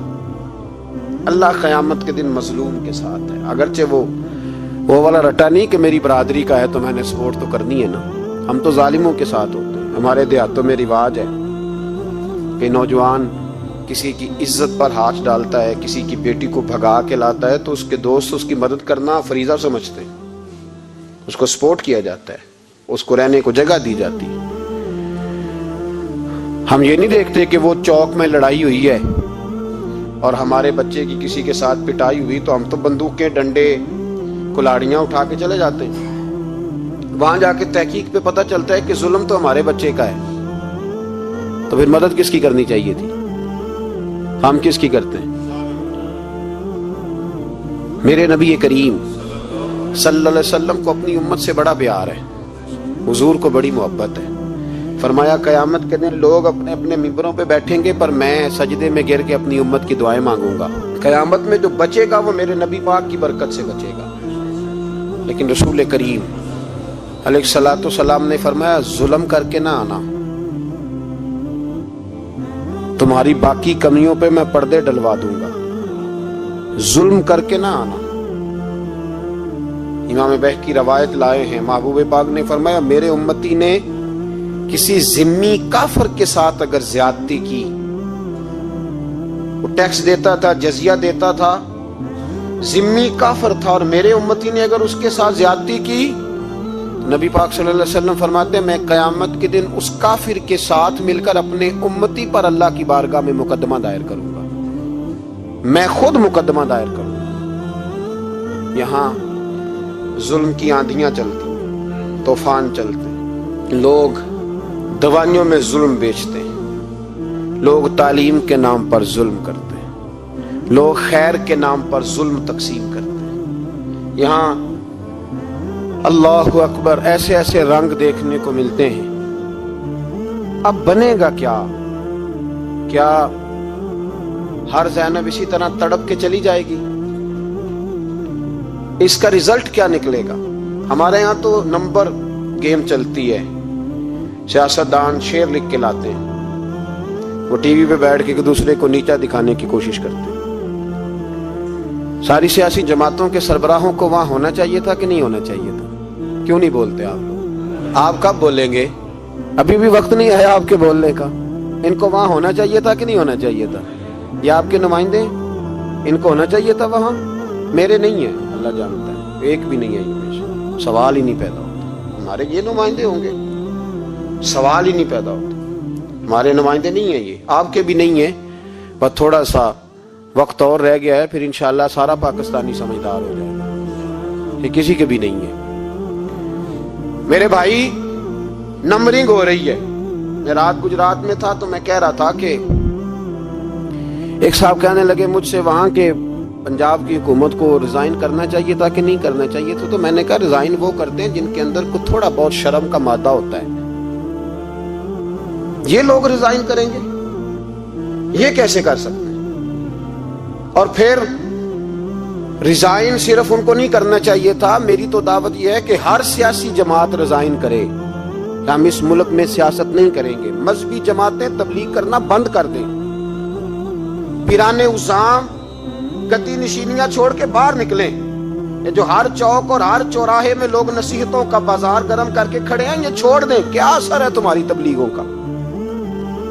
اللہ قیامت کے دن مظلوم کے ساتھ ہے، اگرچہ وہ والا رٹا نہیں کہ میری برادری کا ہے تو میں نے سپورٹ تو کرنی ہے نا، ہم تو ظالموں کے ساتھ ہوتے ہیں۔ ہمارے دیہاتوں میں رواج ہے کہ نوجوان کسی کی عزت پر ہاتھ ڈالتا ہے، کسی کی بیٹی کو بھگا کے لاتا ہے تو اس کے دوست اس کی مدد کرنا فریضہ سمجھتے ہیں، اس کو سپورٹ کیا جاتا ہے، اس کو رہنے کو جگہ دی جاتی ہے۔ ہم یہ نہیں دیکھتے کہ وہ چوک میں لڑائی ہوئی ہے اور ہمارے بچے کی کسی کے ساتھ پٹائی ہوئی تو ہم تو بندوقیں، ڈنڈے، کلاڑیاں اٹھا کے چلے جاتے ہیں۔ وہاں جا کے تحقیق پہ پتہ چلتا ہے کہ ظلم تو ہمارے بچے کا ہے، تو پھر مدد کس کی کرنی چاہیے تھی؟ ہم کس کی کرتے ہیں؟ میرے نبی کریم صلی اللہ علیہ وسلم کو اپنی امت سے بڑا پیار ہے، حضور کو بڑی محبت ہے۔ فرمایا قیامت کے دن لوگ اپنے اپنے ممبروں پہ بیٹھیں گے پر میں سجدے میں گر کے اپنی امت کی دعائیں مانگوں گا۔ قیامت میں جو بچے گا وہ میرے نبی پاک کی برکت سے بچے گا۔ لیکن رسول کریم علیہ الصلوۃ والسلام نے فرمایا ظلم کر کے نہ آنا، تمہاری باقی کمیوں پہ میں پردے ڈلوا دوں گا، ظلم کر کے نہ آنا۔ امام بہقی روایت لائے ہیں، محبوب پاک نے فرمایا میرے امتی نے کسی ذمی کافر کے ساتھ اگر زیادتی کی، وہ ٹیکس دیتا تھا، جزیہ دیتا تھا، ذمی کافر تھا، اور میرے امتی نے اگر اس کے ساتھ زیادتی کی، نبی پاک صلی اللہ علیہ وسلم فرماتے ہیں میں قیامت کے دن اس کافر کے ساتھ مل کر اپنے امتی پر اللہ کی بارگاہ میں مقدمہ دائر کروں گا، میں خود مقدمہ دائر کروں گا۔ یہاں ظلم کی آندھیاں چلتی، طوفان چلتے، لوگ دوائیوں میں ظلم بیچتے ہیں، لوگ تعلیم کے نام پر ظلم کرتے ہیں، لوگ خیر کے نام پر ظلم تقسیم کرتے ہیں۔ یہاں اللہ اکبر ایسے ایسے رنگ دیکھنے کو ملتے ہیں۔ اب بنے گا کیا؟ کیا ہر زینب اسی طرح تڑپ کے چلی جائے گی؟ اس کا رزلٹ کیا نکلے گا؟ ہمارے ہاں تو نمبر گیم چلتی ہے، سیاستدان شعر لکھ کے لاتے ہیں، وہ ٹی وی پہ بیٹھ کے ایک دوسرے کو نیچا دکھانے کی کوشش کرتے ہیں۔ ساری سیاسی جماعتوں کے سربراہوں کو وہاں ہونا چاہیے تھا کہ نہیں ہونا چاہیے تھا؟ کیوں نہیں بولتے آپ لوگ؟ آپ کب بولیں گے؟ ابھی بھی وقت نہیں آیا آپ کے بولنے کا۔ ان کو وہاں ہونا چاہیے تھا کہ نہیں ہونا چاہیے تھا؟ یہ آپ کے نمائندے ان کو ہونا چاہیے تھا وہاں؟ میرے نہیں ہے، اللہ جانتا ہے، ایک بھی نہیں ہے، یہ سوال ہی نہیں پیدا ہوتا۔ ہمارے یہ نمائندے ہوں گے؟ سوال ہی نہیں پیدا ہوتا، ہمارے نمائندے نہیں ہیں، یہ آپ کے بھی نہیں ہیں۔ بس تھوڑا سا وقت اور رہ گیا ہے، پھر انشاءاللہ سارا پاکستانی سمجھدار ہو جائے گا، یہ کسی کے بھی نہیں ہے۔ میرے بھائی نمبرنگ ہو رہی ہے۔ میں رات گجرات میں تھا تو میں کہہ رہا تھا کہ ایک صاحب کہنے لگے مجھ سے وہاں کے پنجاب کی حکومت کو ریزائن کرنا چاہیے تھا کہ نہیں کرنا چاہیے تھا، تو میں نے کہا ریزائن وہ کرتے ہیں جن کے اندر کو تھوڑا بہت شرم کا مادہ ہوتا ہے۔ یہ لوگ ریزائن کریں گے؟ یہ کیسے کر سکتے ہیں؟ اور پھر ریزائن صرف ان کو نہیں کرنا چاہیے تھا، میری تو دعوت یہ ہے کہ ہر سیاسی جماعت ریزائن کرے۔ ہم اس ملک میں سیاست نہیں کریں گے، مذہبی جماعتیں تبلیغ کرنا بند کر دیں، پیرانے عظام گدی نشینیاں چھوڑ کے باہر نکلیں، ये जो हर चौक और हर चौराहे में लोग नसीहतों का बाजार गर्म करके खड़े हैं, ये छोड़ दें। क्या असर है तुम्हारी तबलीगों का?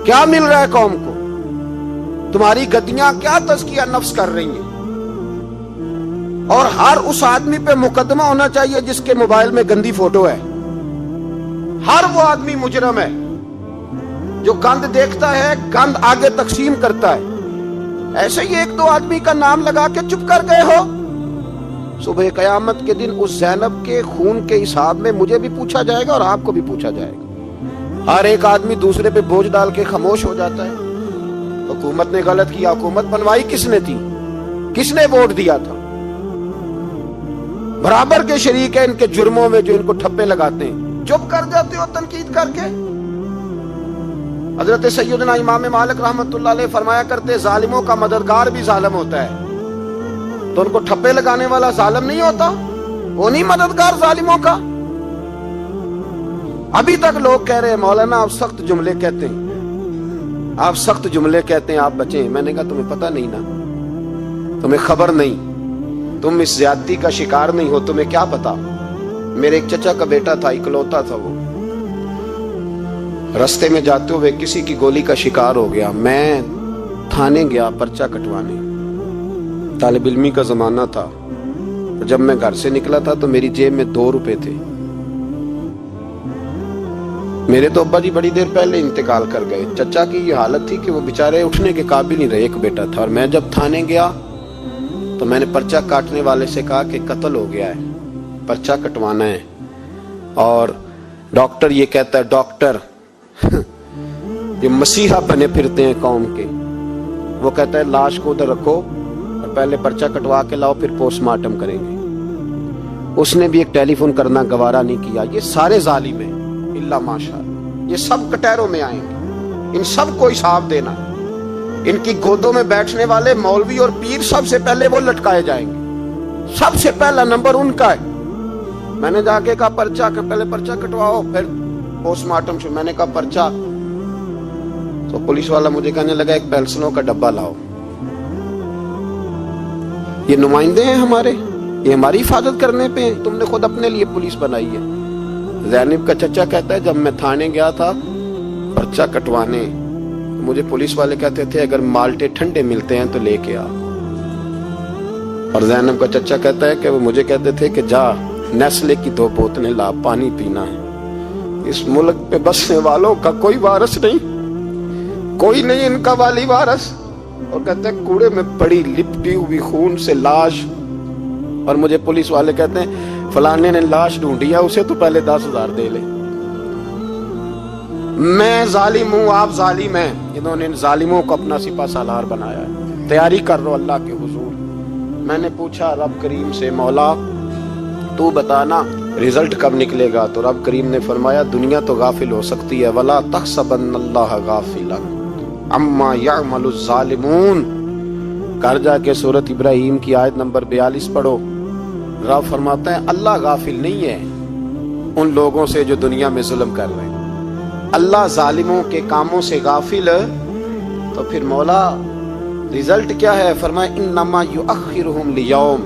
क्या मिल रहा है कौम को? तुम्हारी गद्दियां क्या तज़किया नफ्स कर रही हैं? और हर उस आदमी पे मुकदमा होना चाहिए जिसके मोबाइल में गंदी फोटो है। हर वो आदमी मुजरम है जो गंद देखता है, गंद आगे तकसीम करता है। ऐसे ही एक दो आदमी का नाम लगा के चुप कर गए हो, सुबह कयामत के दिन उस ज़ैनब के खून के हिसाब में मुझे भी पूछा जाएगा और आपको भी पूछा जाएगा। हर एक आदमी दूसरे पे बोझ डाल के खामोश हो जाता है। हुकूमत ने गलत किया, हुकूमत बनवाई किसने थी? किसने वोट दिया था? बराबर के शरीक है इनके जुर्मों में जो इनको ठप्पे लगाते हैं। चुप कर जाते हो तनकीद करके। हजरत सैयदना इमाम मालिक रहमतुल्लाह अलैह फरमाया करते, जालिमों का मददगार भी जालिम होता है। तो उनको ठप्पे लगाने वाला जालिम नहीं होता? वो नहीं मददगार जालिमों का? अभी तक लोग कह रहे हैं मौलाना आप सख्त जुमले कहते हैं, आप सख्त जुमले कहते हैं, आप बचें। मैंने कहा तुम्हें पता नहीं ना, तुम्हें खबर नहीं, तुम इस ज्यादती का शिकार नहीं हो, तुम्हें क्या पता। मेरे एक चचा का बेटा था, इकलौता था वो, रास्ते में जाते हुए किसी की गोली का शिकार हो गया। मैं थाने गया पर्चा कटवाने, तालिब इल्मी का जमाना था। तो जब मैं घर से निकला था तो मेरी जेब में 2 रुपए थे। मेरे तो अब्बा जी बड़ी देर पहले इंतकाल कर गए। चचा की ये हालत थी कि वो बेचारे उठने के काबिल नहीं रहे, एक बेटा था। और मैं जब थाने गया तो मैंने पर्चा काटने वाले से कहा कि कत्ल हो गया है, पर्चा कटवाना है। और डॉक्टर ये कहता है, डॉक्टर ये मसीहा बने फिरते हैं कौम के, वो कहता है लाश को उधर रखो और पहले पर्चा कटवा के लाओ, फिर पोस्टमार्टम करेंगे। उसने भी एक टेलीफोन करना गवारा नहीं किया। ये सारे जालिम हैं इल्ला माशा, ये सब कटहरों में आएंगे, इन सब को हिसाब देना। इनकी गोदों में बैठने वाले मौलवी और पीर सबसे पहले वो लटकाए जाएंगे, सबसे पहला नंबर उनका है। मैंने जाके कहा पर्चा पहले पर्चा कटवाओ फिर पोस्टमार्टम शुरू। मैंने कहा पर्चा, तो पुलिस वाला मुझे कहने लगा एक पेंसिलों का डब्बा लाओ। ये नुमाइंदे हैं हमारे, ये हमारी हिफाजत करने पे हैं। तुमने खुद अपने लिए पुलिस बनाई है। ज़ैनब का चचा कहता है जब मैं थाने गया था पर्चा कटवाने, मुझे पुलिस वाले कहते थे अगर माल्टे ठंडे मिलते हैं तो लेके आ। और ज़ैनब का चचा कहता है कि वो मुझे कहते थे कि जा नेस्ले की 2 बोतलें ला, पानी पीना है। इस मुल्क पे बसने वालों का कोई वारस नहीं, कोई नहीं इनका वाली वारस। और कहते हैं कूड़े में पड़ी लिपटी हुई खून से लाश। और मुझे पुलिस वाले कहते हैं फलाने ने लाश ढूंढी है, उसे तो पहले 10,000 दे ले। मैं जालिम हूं, आप जालिम हैं। इन्होंने इन जालिमों को अपना सिपा सालार बनाया है। तैयारी कर लो अल्लाह के हुजूर। मैंने पूछा रब करीम से, मौला तू बताना रिजल्ट कब निकलेगा? तो रब करीम ने फरमाया दुनिया तो गाफिल हो सकती है, वला तहसबन्नल्लाह गाफिलन अम्मा यअमलुज़ ज़ालिमून। घर जाके सूरत इब्राहीम की आयत नंबर 42 पढ़ो। रब फरमाता है अल्लाह गाफिल नहीं है उन लोगों से जो दुनिया में जुल्म कर रहे हैं। अल्लाह जालिमों के कामों से गाफिल। तो फिर मौला रिजल्ट क्या है? फरमाया इन्नमा युअख्खिरुहुम लियौम।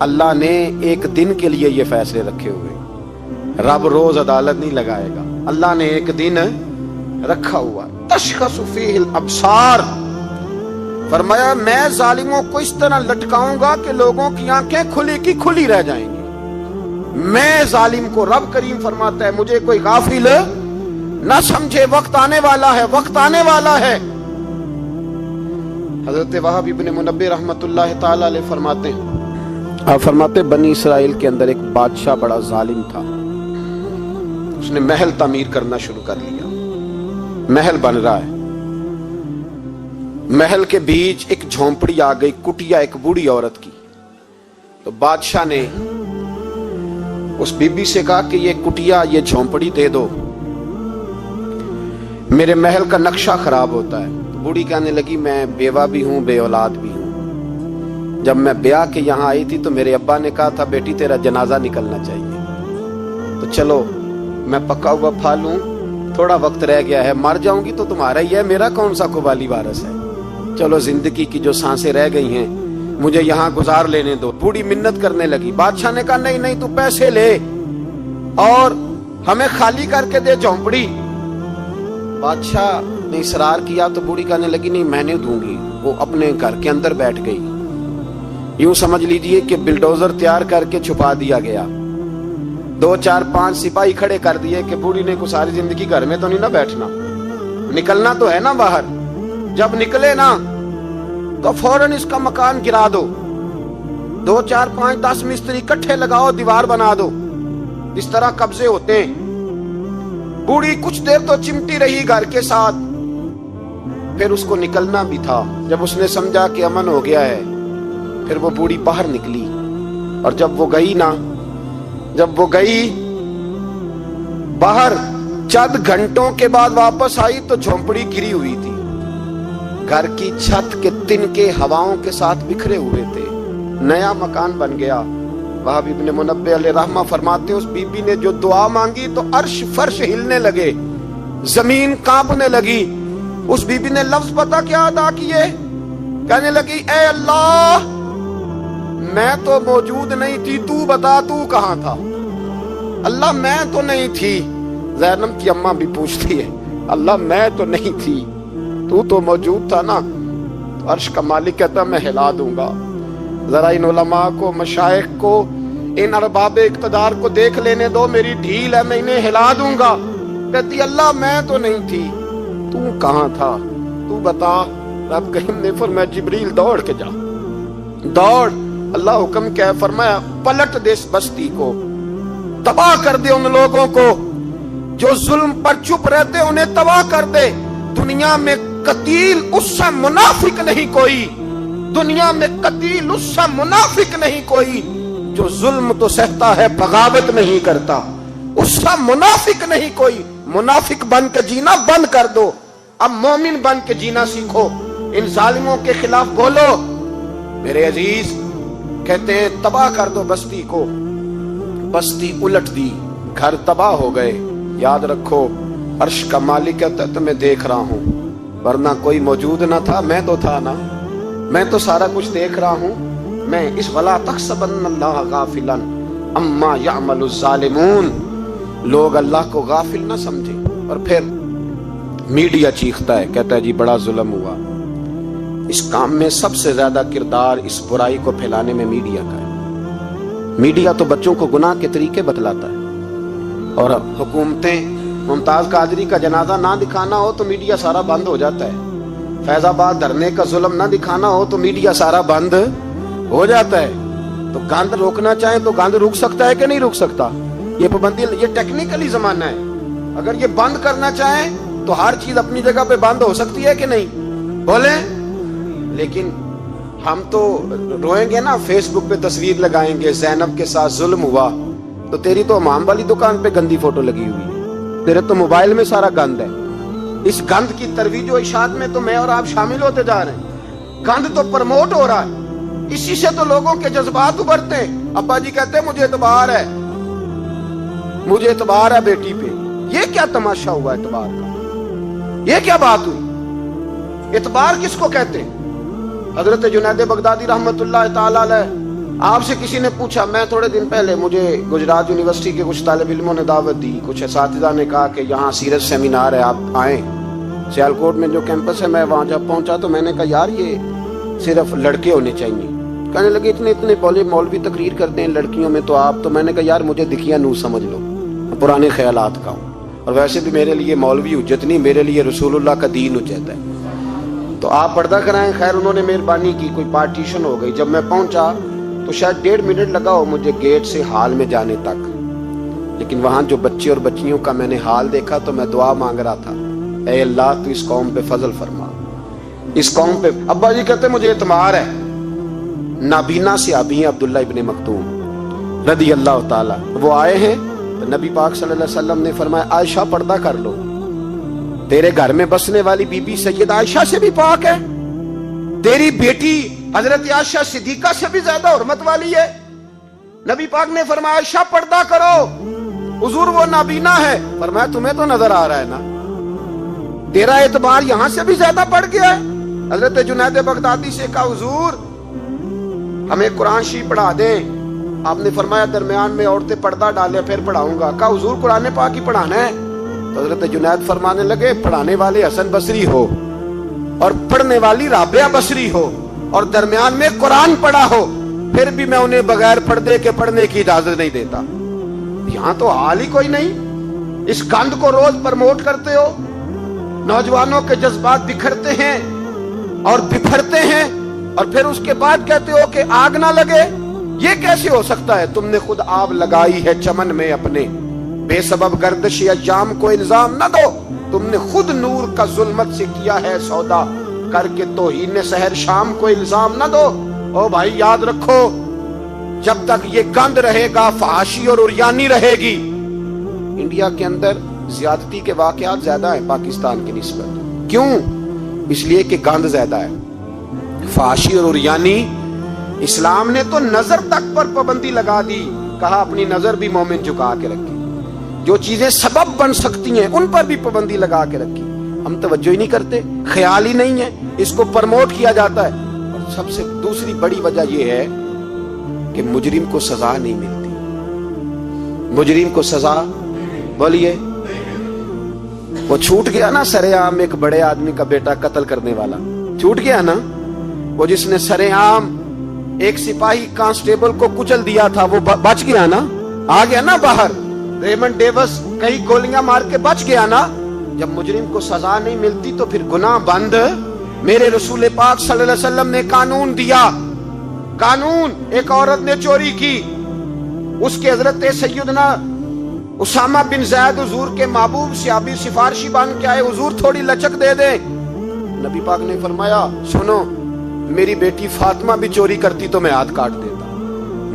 अल्लाह ने एक दिन के लिए ये फैसले रखे हुए। रब रोज अदालत नहीं लगाएगा, अल्लाह ने एक दिन रखा हुआ। तशखसु फीहिल अब्सार। फरमाया मैं जालिमों को इस तरह लटकाऊंगा कि लोगों की आंखें खुली की खुली रह जाएंगी। मैं जालिम को, रब करीम फरमाता है मुझे कोई गाफिल ना समझे। वक्त आने वाला है, वक्त आने वाला है। हजरत वहाब इब्न मुनब्बी रहमतुल्लाह ताला अलैह फरमाते हैं, आप फरमाते बनी इसराइल के अंदर एक बादशाह बड़ा जालिम था। उसने महल तामीर करना शुरू कर लिया। महल बन रहा है, महल के बीच एक झोंपड़ी आ गई, कुटिया एक बूढ़ी औरत की। तो बादशाह ने उस बीबी से कहा कि ये कुटिया, ये झोंपड़ी दे दो, मेरे महल का नक्शा खराब होता है। तो बूढ़ी कहने लगी मैं बेवा भी हूं, बे औलाद भी हूं। जब मैं ब्याह के यहाँ आई थी तो मेरे अब्बा ने कहा था बेटी तेरा जनाजा निकलना चाहिए। तो चलो मैं पका हुआ फल हूं, थोड़ा वक्त रह गया है, मर जाऊंगी तो तुम्हारा ही है, मेरा कौन सा कुबाली वारस है। चलो जिंदगी की जो सांसें रह गई हैं मुझे यहाँ गुजार लेने दो। बूढ़ी मिन्नत करने लगी। बादशाह ने कहा नहीं नहीं, तू पैसे ले और हमें खाली करके दे झोंपड़ी। बादशाह ने इसरार किया तो बूढ़ी कहने लगी नहीं, मैंने दूंगी। वो अपने घर के अंदर बैठ गई। यूं समझ लीजिए कि बिल्डोजर तैयार करके छुपा दिया गया। 2 4 5 सिपाही खड़े कर दिए कि बूढ़ी ने को सारी जिंदगी घर में तो नहीं ना बैठना, निकलना तो है ना बाहर। जब निकले ना तो फौरन इसका मकान गिरा दो। 2 4 5 10 मिस्त्री इकट्ठे लगाओ, दीवार बना दो। इस तरह कब्जे होते हैं। बूढ़ी कुछ देर तो चिमटी रही घर के साथ, फिर उसको निकलना भी था। जब उसने समझा कि अमन हो गया है, फिर वो बूढ़ी बाहर निकली। और जब वो गई बाहर, चंद घंटों के बाद वापस आई तो झोंपड़ी गिरी हुई थी। घर की छत के तिनके हवाओं के साथ बिखरे हुए थे। नया मकान बन गया। वहाब इब्न मुनब्बे अलैहि रहमा फरमाते, उस बीबी ने जो दुआ मांगी तो अर्श फर्श हिलने लगे, जमीन कांपने लगी। उस बीबी ने लफ्ज पता क्या अदा किए? कहने लगी, ए अल्लाह, मैं तो मौजूद नहीं थी, तू बता तू कहां था? अल्लाह मैं तो नहीं थी। ज़ैनब की अम्मा भी पूछती है, अल्लाह मैं तो नहीं थी, तू तो मौजूद था ना? तो अर्श का मालिक कहता मैं हिला दूंगा। जरा इन उलमा को, मशाइख को, इन अरबाब इक़्तिदार को देख लेने दो, मेरी ढील है, मैं इन्हें हिला दूंगा। कहती अल्लाह मैं तो नहीं थी, तू कहां था? तू बता। रब करीम ने फरमाया जिब्रील दौड़ के जा, दौड़। अल्लाह हुक्म क्या फरमाया, पलट दे इस बस्ती को, तबाह कर दे उन लोगों को जो जुल्म पर चुप रहते, उन्हें तबाह कर दे। दुनिया में कतील उससे मुनाफिक नहीं कोई, दुनिया में कतील उससे मुनाफिक नहीं कोई जो जुल्म तो सहता है बगावत नहीं करता। उससे मुनाफिक नहीं कोई। मुनाफिक बन के जीना बंद कर दो, अब मोमिन बन के जीना सीखो। इन जालिमों के खिलाफ बोलो। मेरे अजीज कहते हैं तबाह कर दो बस्ती को। बस्ती उलट दी, घर तबाह हो गए। याद रखो, अर्श का मालिक कहता है मैं देख रहा हूं, वरना कोई मौजूद ना था, मैं तो था ना, मैं तो सारा कुछ देख रहा हूं। मैं इस वला तहसबन्नल्लाह गाफिलन अम्मा यअमलुज़ ज़ालिमून, लोग अल्लाह को गाफिल ना समझे। और फिर मीडिया चीखता है, कहता है जी बड़ा जुल्म हुआ। इस काम में सबसे ज्यादा किरदार इस बुराई को फैलाने में मीडिया का है। मीडिया तो बच्चों को गुनाह के तरीके बतलाता है। और हुकूमतें, मुमताज कादरी का जनाजा ना दिखाना हो तो मीडिया सारा बंद हो जाता है। फैजाबाद धरने का जुल्म ना दिखाना हो तो मीडिया सारा बंद हो जाता है। तो गंद रोकना चाहे तो गंद रुक सकता है कि नहीं रुक सकता? ये पाबंदी, ये टेक्निकली जमाना है। अगर ये बंद करना चाहे तो हर चीज अपनी जगह पे बंद हो सकती है कि नहीं? बोले। लेकिन हम तो रोएंगे ना, फेसबुक पे तस्वीर लगाएंगे ज़ैनब के साथ जुल्म हुआ, तो तेरी तो इमाम वाली दुकान पे गंदी फोटो लगी हुई है, तेरे तो मोबाइल में सारा गंद है। इस गंद की तरवीज और इशात में तो मैं और आप शामिल होते जा रहे हैं। गंद तो प्रमोट हो रहा है, इसी से तो लोगों के जज्बात उभरते हैं। अब्बा जी कहते हैं मुझे एतबार है, मुझे एतबार है बेटी पे। ये क्या तमाशा हुआ एतबार का? ये क्या बात हुई? एतबार किसको कहते हैं? हजरत जुनैद बगदादी रहमतुल्लाह ताला अलैह, आपसे किसी ने पूछा, मैं थोड़े दिन पहले, मुझे गुजरात यूनिवर्सिटी के कुछ तालिब इल्मों ने दावत दी, कुछ असातिज़ा ने कहा कि यहाँ सीरत सेमिनार है, आप आए। सियालकोट में जो कैंपस है, मैं वहाँ जब पहुँचा तो मैंने कहा यार ये सिर्फ लड़के होने चाहिए। कहने लगे इतने इतने मौलवी तकरीर करते हैं लड़कियों में, तो आप? तो मैंने कहा यार मुझे दिखिया नू समझ लो, पुराने ख्यालात का हूँ, और वैसे भी मेरे लिए मौलवी हुज्जत नहीं, मेरे लिए रसूलुल्लाह का दीन हुज्जत है, तो आप पर्दा कराएं। खैर उन्होंने मेहरबानी की, कोई पार्टीशन हो गई। जब मैं पहुंचा तो शायद 1.5 मिनट लगा हो मुझे गेट से हाल में जाने तक, लेकिन वहां जो बच्चे और बच्चियों का मैंने हाल देखा तो मैं दुआ मांग रहा था, ऐ अल्लाह तू इस कौम पे फजल फरमा, इस कौम पे। अब्बा जी कहते मुझे इत्मार है। नाबीना से अभी हैं अब्दुल्ला इब्ने मक्तूम रदी अल्लाह ताला, वो आए हैं तो नबी पाक सल्लल्लाहु अलैहि वसल्लम ने फरमाया आयशा पर्दा कर लो, तेरे घर में बसने वाली बीबी सैयद आयशा से भी पाक है, तेरी बेटी हजरत आयशा सिद्दीका से भी ज्यादा हुर्मत वाली है। नबी पाक ने फरमाया आयशा पर्दा करो, हुजूर वो नाबीना है। फरमाया तुम्हें तो नजर आ रहा है ना, तेरा एतबार यहां से भी ज्यादा बढ़ गया है। हजरत जुनैद बगदादी से कहा हुजूर ہمیں قرآن شریف پڑھا دیں. آپ نے فرمایا درمیان میں عورتیں پردہ ڈالیں پھر پڑھاؤں گا. کہا حضور قرآن پاک ہی پڑھانا ہے؟ تو حضرت جنید فرمانے لگے پڑھانے والے حسن بصری ہو اور پڑھنے والی رابعہ بصری ہو اور درمیان میں قرآن پڑھا ہو, پھر بھی میں انہیں بغیر پردے کے پڑھنے کی اجازت نہیں دیتا. یہاں تو حال ہی کوئی نہیں. اس گند کو روز پرموٹ کرتے ہو, نوجوانوں کے جذبات بکھرتے ہیں اور بکھرتے ہیں, اور پھر اس کے بعد کہتے ہو کہ آگ نہ لگے. یہ کیسے ہو سکتا ہے؟ تم نے خود آگ لگائی ہے چمن میں اپنے, بے سبب گردش ایام کو الزام نہ دو. تم نے خود نور کا ظلمت سے کیا ہے سودا, کر کے توہین سحر شام کو الزام نہ دو. او بھائی یاد رکھو, جب تک یہ گند رہے گا فحاشی اور عریانی رہے گی. انڈیا کے اندر زیادتی کے واقعات زیادہ ہیں پاکستان کی نسبت. کیوں؟ اس لیے کہ گند زیادہ ہے, فحاشی اور عریانی. اسلام نے تو نظر تک پر پابندی لگا دی, کہا اپنی نظر بھی مومن جھکا کے رکھے. جو چیزیں سبب بن سکتی ہیں ان پر بھی پابندی لگا کے رکھی. ہم توجہ ہی نہیں کرتے, خیال ہی نہیں ہے, اس کو پرموٹ کیا جاتا ہے. اور سب سے دوسری بڑی وجہ یہ ہے کہ مجرم کو سزا نہیں ملتی. مجرم کو سزا, بولیے, وہ چھوٹ گیا نا سرے عام ایک بڑے آدمی کا بیٹا قتل کرنے والا, چھوٹ گیا نا. وہ جس نے سرے عام ایک سپاہی کانسٹیبل کو کچل دیا تھا وہ بچ گیا نا, آ گیا نا باہر. ریمنڈ ڈیوس کئی گولیاں مار کے بچ گیا نا. جب مجرم کو سزا نہیں ملتی تو پھر گناہ بند. میرے رسول پاک صلی اللہ علیہ وسلم نے قانون دیا. قانون, ایک عورت نے چوری کی, اس کے حضرت سیدنا اسامہ بن زید حضور کے محبوب صحابی سفارشی بن کے آئے, حضور تھوڑی لچک دے دیں. نبی پاک نے فرمایا سنو, میری بیٹی فاطمہ بھی چوری کرتی تو میں ہاتھ کاٹ دیتا.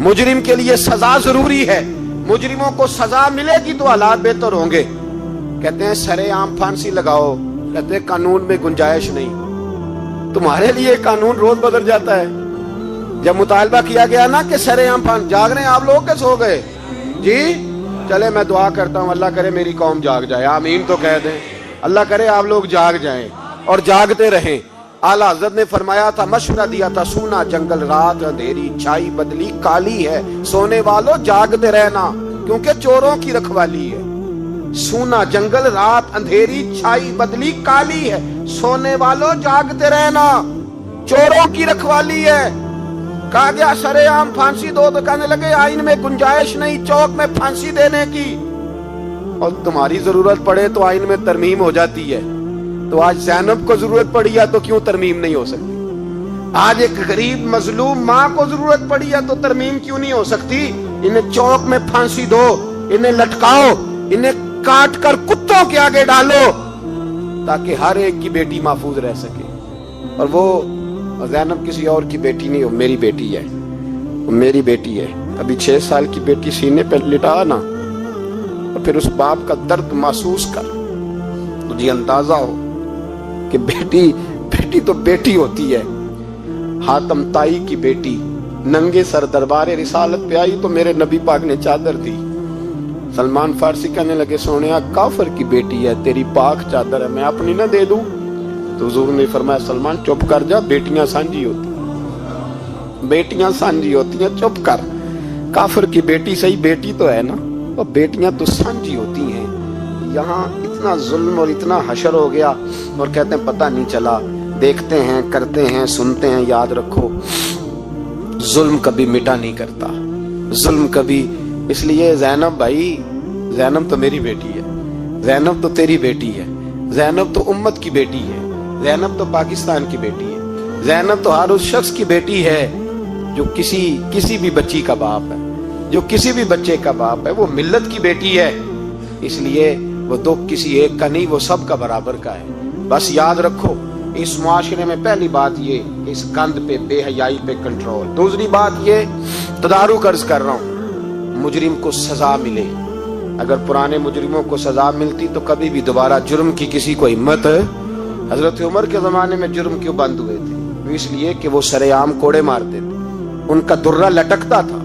مجرم کے لیے سزا ضروری ہے. مجرموں کو سزا ملے گی تو حالات بہتر ہوں گے. کہتے ہیں سرے عام پھانسی لگاؤ, کہتے ہیں قانون میں گنجائش نہیں. تمہارے لیے قانون روز بدل جاتا ہے. جب مطالبہ کیا گیا نا کہ سرے عام پھانسی, جاگ رہے ہیں آپ لوگ کہ سو گئے؟ جی چلے میں دعا کرتا ہوں, اللہ کرے میری قوم جاگ جائے, آمین تو کہہ دیں. اللہ کرے آپ لوگ جاگ جائیں اور جاگتے رہیں. اعلیٰ حضرت نے فرمایا تھا, مشورہ دیا تھا, سونا جنگل رات اندھیری چھائی بدلی کالی ہے, سونے والوں جاگتے رہنا کیونکہ چوروں کی رکھوالی ہے. سونا جنگل رات اندھیری چھائی بدلی کالی ہے, سونے والوں جاگتے رہنا, چوروں کی رکھوالی ہے. کہا گیا سرے عام پھانسی دو, تو کہنے لگے آئین میں گنجائش نہیں چوک میں پھانسی دینے کی. اور تمہاری ضرورت پڑے تو آئین میں ترمیم ہو جاتی ہے. تو آج زینب کو ضرورت پڑی ہے تو کیوں ترمیم نہیں ہو سکتی؟ آج ایک غریب مظلوم ماں کو ضرورت پڑی ہے تو ترمیم کیوں نہیں ہو سکتی؟ انہیں چوک میں پھانسی دو, انہیں لٹکاؤ, انہیں کاٹ کر کتوں کے آگے ڈالو تاکہ ہر ایک کی بیٹی محفوظ رہ سکے. اور وہ زینب کسی اور کی بیٹی نہیں, وہ میری بیٹی ہے, وہ میری بیٹی ہے. ابھی 6 سال کی بیٹی سینے پہ لٹا نا, اور پھر اس باپ کا درد محسوس کر, تجھے اندازہ ہو کہ بیٹی تو بیٹی ہوتی ہے. حاتم تائی کی بیٹی ننگے سر دربار رسالت پہ آئی تو میرے نبی پاک نے چادر دی. سلمان فارسی کہنے لگے سونیا کافر کی بیٹی ہے, تیری پاک چادر ہے, میں اپنی نہ دے دوں؟ تو حضور نے فرمایا سلمان چپ کر جا, بیٹیاں سانجھی ہوتی, بیٹیاں سانجھی ہوتی ہیں, چپ کر. کافر کی بیٹی صحیح بیٹی تو ہے نا, اور بیٹیاں تو سانجھی ہوتی ہیں. یہاں اتنا ظلم اور اتنا حشر ہو گیا اور کہتے ہیں پتہ نہیں چلا. دیکھتے ہیں, کرتے ہیں, سنتے ہیں. یاد رکھو ظلم کبھی مٹا نہیں کرتا, ظلم کبھی. اس لیے زینب بھائی, زینب تو میری بیٹی ہے, زینب تو تیری بیٹی ہے, زینب تو امت کی بیٹی ہے, زینب تو پاکستان کی بیٹی ہے, زینب تو ہر اس شخص کی بیٹی ہے جو کسی بھی بچی کا باپ ہے, جو کسی بھی بچے کا باپ ہے. وہ ملت کی بیٹی ہے, اس لیے وہ دکھ کسی ایک کا نہیں, وہ سب کا برابر کا ہے. بس یاد رکھو اس معاشرے میں پہلی بات یہ کہ اس گند پہ, بے حیائی پہ کنٹرول. دوسری بات یہ تدارک عرض کر رہا ہوں, مجرم کو سزا ملے. اگر پرانے مجرموں کو سزا ملتی تو کبھی بھی دوبارہ جرم کی کسی کو ہمت. حضرت عمر کے زمانے میں جرم کیوں بند ہوئے تھے؟ اس لیے کہ وہ سرے عام کوڑے مارتے تھے, ان کا درہ لٹکتا تھا,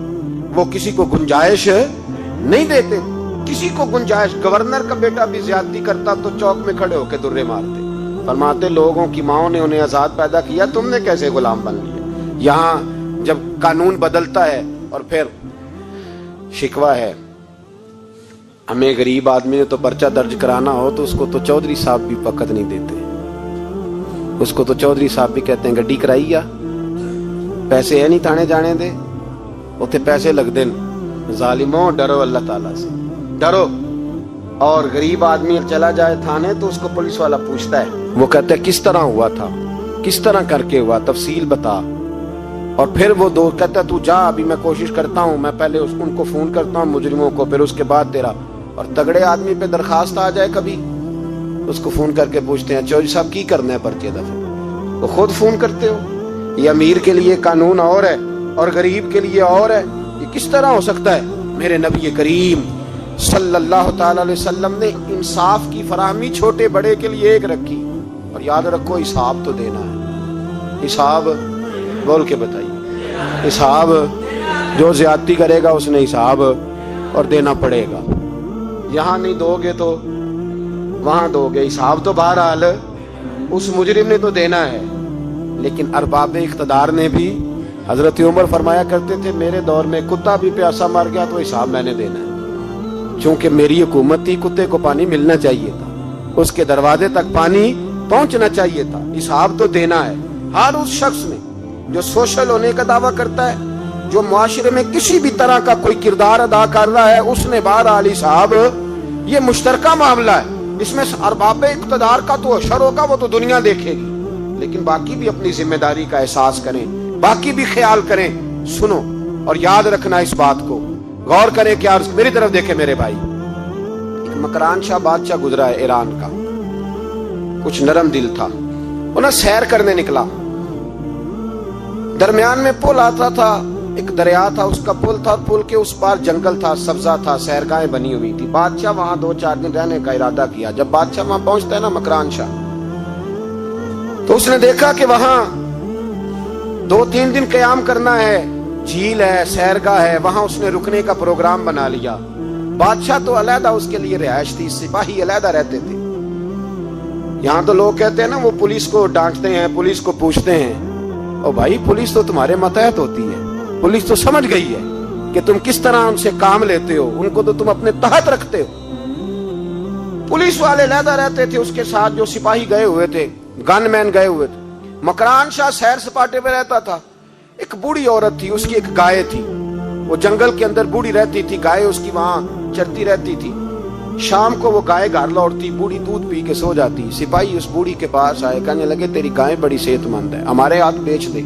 وہ کسی کو گنجائش نہیں دیتے. کسی کو گنجائش, گورنر کا بیٹا بھی زیادتی کرتا تو چوک میں کھڑے ہو کے درے مارتے. فرماتے لوگوں کی ماؤں نے انہیں آزاد پیدا کیا, تم نے کیسے غلام بن لیا؟ یہاں जब कानून बदलता है। और फिर शिकवा है, हमें गरीब आदमी ने तो पर्चा दर्ज कराना हो तो उसको तो चौधरी साहब भी वक़्त नहीं देते, उसको तो चौधरी साहब भी कहते हैं गड्डी कराई आ, पैसे है नहीं थाने जाने दे, उत्थे पैसे लगते हैं। जालिमों डरो अल्लाह ताला से, डरो। और गरीब आदमी चला जाए थाने तो उसको पुलिस वाला पूछता है, वो कहता है किस तरह हुआ था, किस तरह करके हुआ, तफसील बता। और फिर वो दो कहता है तू जा, अभी मैं कोशिश करता हूँ, मैं पहले उनको फोन करता हूँ मुजरिमों को, फिर उसके बाद तेरा। और तगड़े आदमी पे दरखास्त आ जाए कभी, उसको फोन करके पूछते हैं चौधरी साहब की करना है पर्चे दफे, वो खुद फोन करते हो। ये अमीर के लिए कानून और है और गरीब के लिए और है, ये किस तरह हो सकता है? मेरे नबी करीम सल्लल्लाहु ताला अलैहि वसल्लम ने इंसाफ की फराहमी छोटे बड़े के लिए एक रखी। और याद रखो हिसाब तो देना है, हिसाब बोल के बताइए, हिसाब जो ज्यादती करेगा उसने हिसाब और देना पड़ेगा। यहाँ नहीं दोगे तो वहां दोगे, हिसाब तो बहरहाल उस मुजरिम ने तो देना है। लेकिन अरबाब इख्तदार ने भी, हजरत उमर फरमाया करते थे मेरे दौर में कुत्ता भी प्यासा मर गया तो हिसाब मैंने देना है, क्योंकि मेरी हुकूमत थी, कुत्ते को पानी मिलना चाहिए था, उसके दरवाजे तक पानी पहुंचना चाहिए था। हिसाब तो देना है हर उस शख्स ने जो सोशल होने का दावा करता है, जो मुआशरे में किसी भी तरह का कोई किरदार अदा कर रहा है, उसने बहरहाल हिसाब, ये मुश्तरका मामला है, इसमें अरबाब इख्तदार का तो अशर होगा, वो तो दुनिया देखेगी। लेकिन बाकी भी अपनी जिम्मेदारी का एहसास करें, बाकी भी ख्याल करें। सुनो और याद रखना इस बात को, गौर करें। क्या मेरी तरफ देखे मेरे भाई, एक मकरान शाह बादशाह गुजरा है ईरान का, कुछ नरम दिल था, वो ना सैर करने निकला, दरमियान में पुल आता था, एक दरिया था, उसका पुल था, पुल के उस पार जंगल था, सब्जा था, सैरगाहें बनी हुई थी। बादशाह वहां 2-4 दिन रहने का इरादा किया। जब बादशाह वहां पहुंचता है ना मकरान शाह, तो उसने देखा कि वहां 2-3 दिन क़याम करना है, झील है, सैरगाह है, वहां उसने रुकने का प्रोग्राम बना लिया। बादशाह तो अलहदा उसके लिए रिहाइश थी, सिपाही अलहदा रहते थे। यहाँ तो लोग कहते हैं ना वो पुलिस को डांटते हैं, पुलिस को पूछते हैं, ओ भाई पुलिस तो तुम्हारे मतहत होती है, पुलिस तो समझ गई है कि तुम किस तरह उनसे काम लेते हो, उनको तो तुम अपने तहत रखते हो। पुलिस वाले अलहदा रहते थे, उसके साथ जो सिपाही गए हुए थे, गनमैन गए हुए थे। मकरान शाह सैर सपाटे पे रहता था। एक बूढ़ी औरत थी, उसकी एक गाय थी, वो जंगल के अंदर बूढ़ी रहती थी, गाय उसकी वहां चरती रहती थी। शाम को वो गाय घर लौटती, बूढ़ी दूध पी के सो जाती। सिपाही उस बूढ़ी के पास आए, कहने लगे तेरी गाय बड़ी सेहतमंद है, हमारे हाथ बेच दे।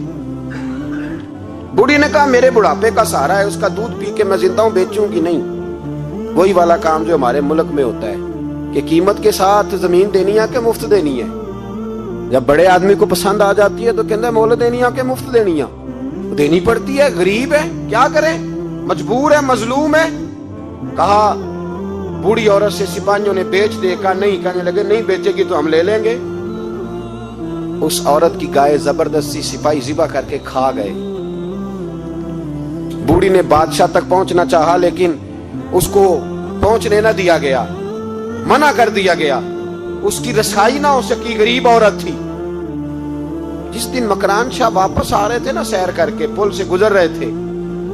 बूढ़ी ने कहा मेरे बुढ़ापे का सहारा है, उसका दूध पी के मैं जिंदा हूं, बेचूंगी नहीं। वही वाला काम जो हमारे मुल्क में होता है कि कीमत के साथ जमीन देनी है कि मुफ्त देनी है। जब बड़े आदमी को पसंद आ जाती है तो कहता है मोल देनी है कि मुफ्त देनी है, देनी पड़ती है, गरीब है, क्या करें, मजबूर है, मजलूम है। कहा बूढ़ी औरत से सिपाहियों ने बेच दे, कहा नहीं, कहने लगे नहीं बेचेगी तो हम ले लेंगे। उस औरत की गाय जबरदस्ती सिपाही ज़िबा करके खा गए। बूढ़ी ने बादशाह तक पहुंचना चाहा लेकिन उसको पहुंचने न दिया गया, मना कर दिया गया, उसकी रसाई ना हो सकी, गरीब औरत थी। जिस दिन मकरान शाह वापस आ रहे थे ना सैर करके, पुल से गुजर रहे थे,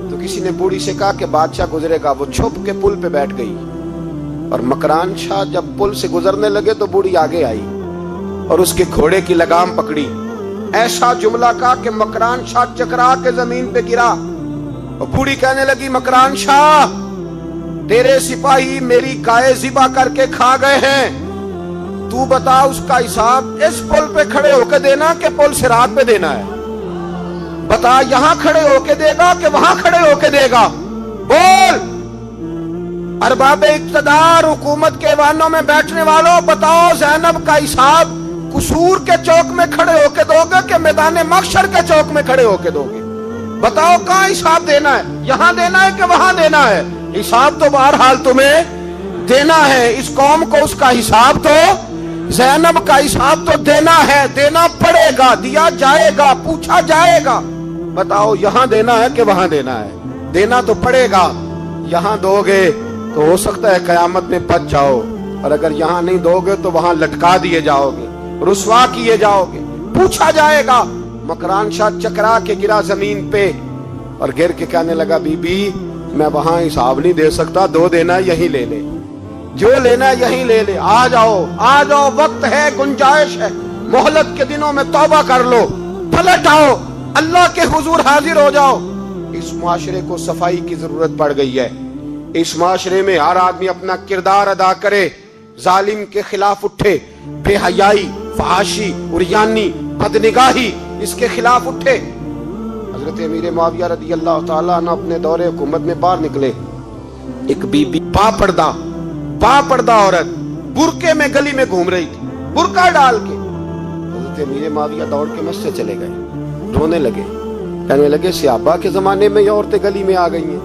तो किसी ने बूढ़ी से कहा कि बादशाह गुजरेगा। वो छुप के पुल पे बैठ गई और मकरान शाह जब पुल से गुजरने लगे तो बूढ़ी आगे आई और उसके घोड़े की लगाम पकड़ी। ऐसा जुमला कहा कि मकरान शाह चकरा के जमीन पे गिरा और बूढ़ी कहने लगी मकरान शाह तेरे सिपाही मेरी गाय ज़िबा करके खा गए हैं, तू बता उसका हिसाब इस पुल पे खड़े होके देना कि पुल सिरात पे देना है, बता यहां खड़े होके देगा कि वहां खड़े होके देगा, बोल। अरबाब इख्तदार हुकूमत के वानों में बैठने वालों, बताओ ज़ैनब का हिसाब कसूर के चौक में खड़े होके दोगे कि मैदान महशर के चौक में खड़े होके दोगे? बताओ कहां हिसाब देना है, यहां देना है कि वहां देना है? हिसाब तो बहरहाल तुम्हें देना है। इस कौम को उसका हिसाब तो, ज़ैनब का हिसाब तो देना है, देना पड़ेगा, दिया जाएगा, पूछा जाएगा। बताओ यहां देना है कि वहां देना है? देना तो पड़ेगा। यहां दोगे तो हो सकता है कयामत में बच जाओ, और अगर यहां नहीं दोगे तो वहां लटका दिए जाओगे, रुसवा किए जाओगे, पूछा जाएगा। मकरान शाह चकरा के गिरा जमीन पे, और गिर के कहने लगा बीबी मैं वहां हिसाब नहीं दे सकता, 2 देना यहीं ले ले, जो लेना यहीं ले ले, आ जाओ, वक्त है, गुंजाइश है, मोहलत के दिनों में तौबा कर लो, पलट आओ, अल्लाह के हुजूर हाजिर हो जाओ। इस मुआशरे को सफाई की जरूरत पड़ गई है। इस मुआशरे में हर आदमी अपना किरदार अदा करे, जालिम के खिलाफ उठे, बेहयाई, फहाशी, उरियानी, बदनिगाही, इसके खिलाफ उठे। हजरत अमीर मुआविया रदी अल्लाह ताला अन्हु अपने दौरे हुकूमत में बाहर निकले, एक बीबी बापर्दा औरत बुरके में गली में घूम रही थी, बुरका डाल के। हजरत अमीर मुआविया दौड़ के मस्जिद चले गए, रोने लगे, कहने लगे सहाबा के जमाने में ये औरतें गली में आ गई हैं,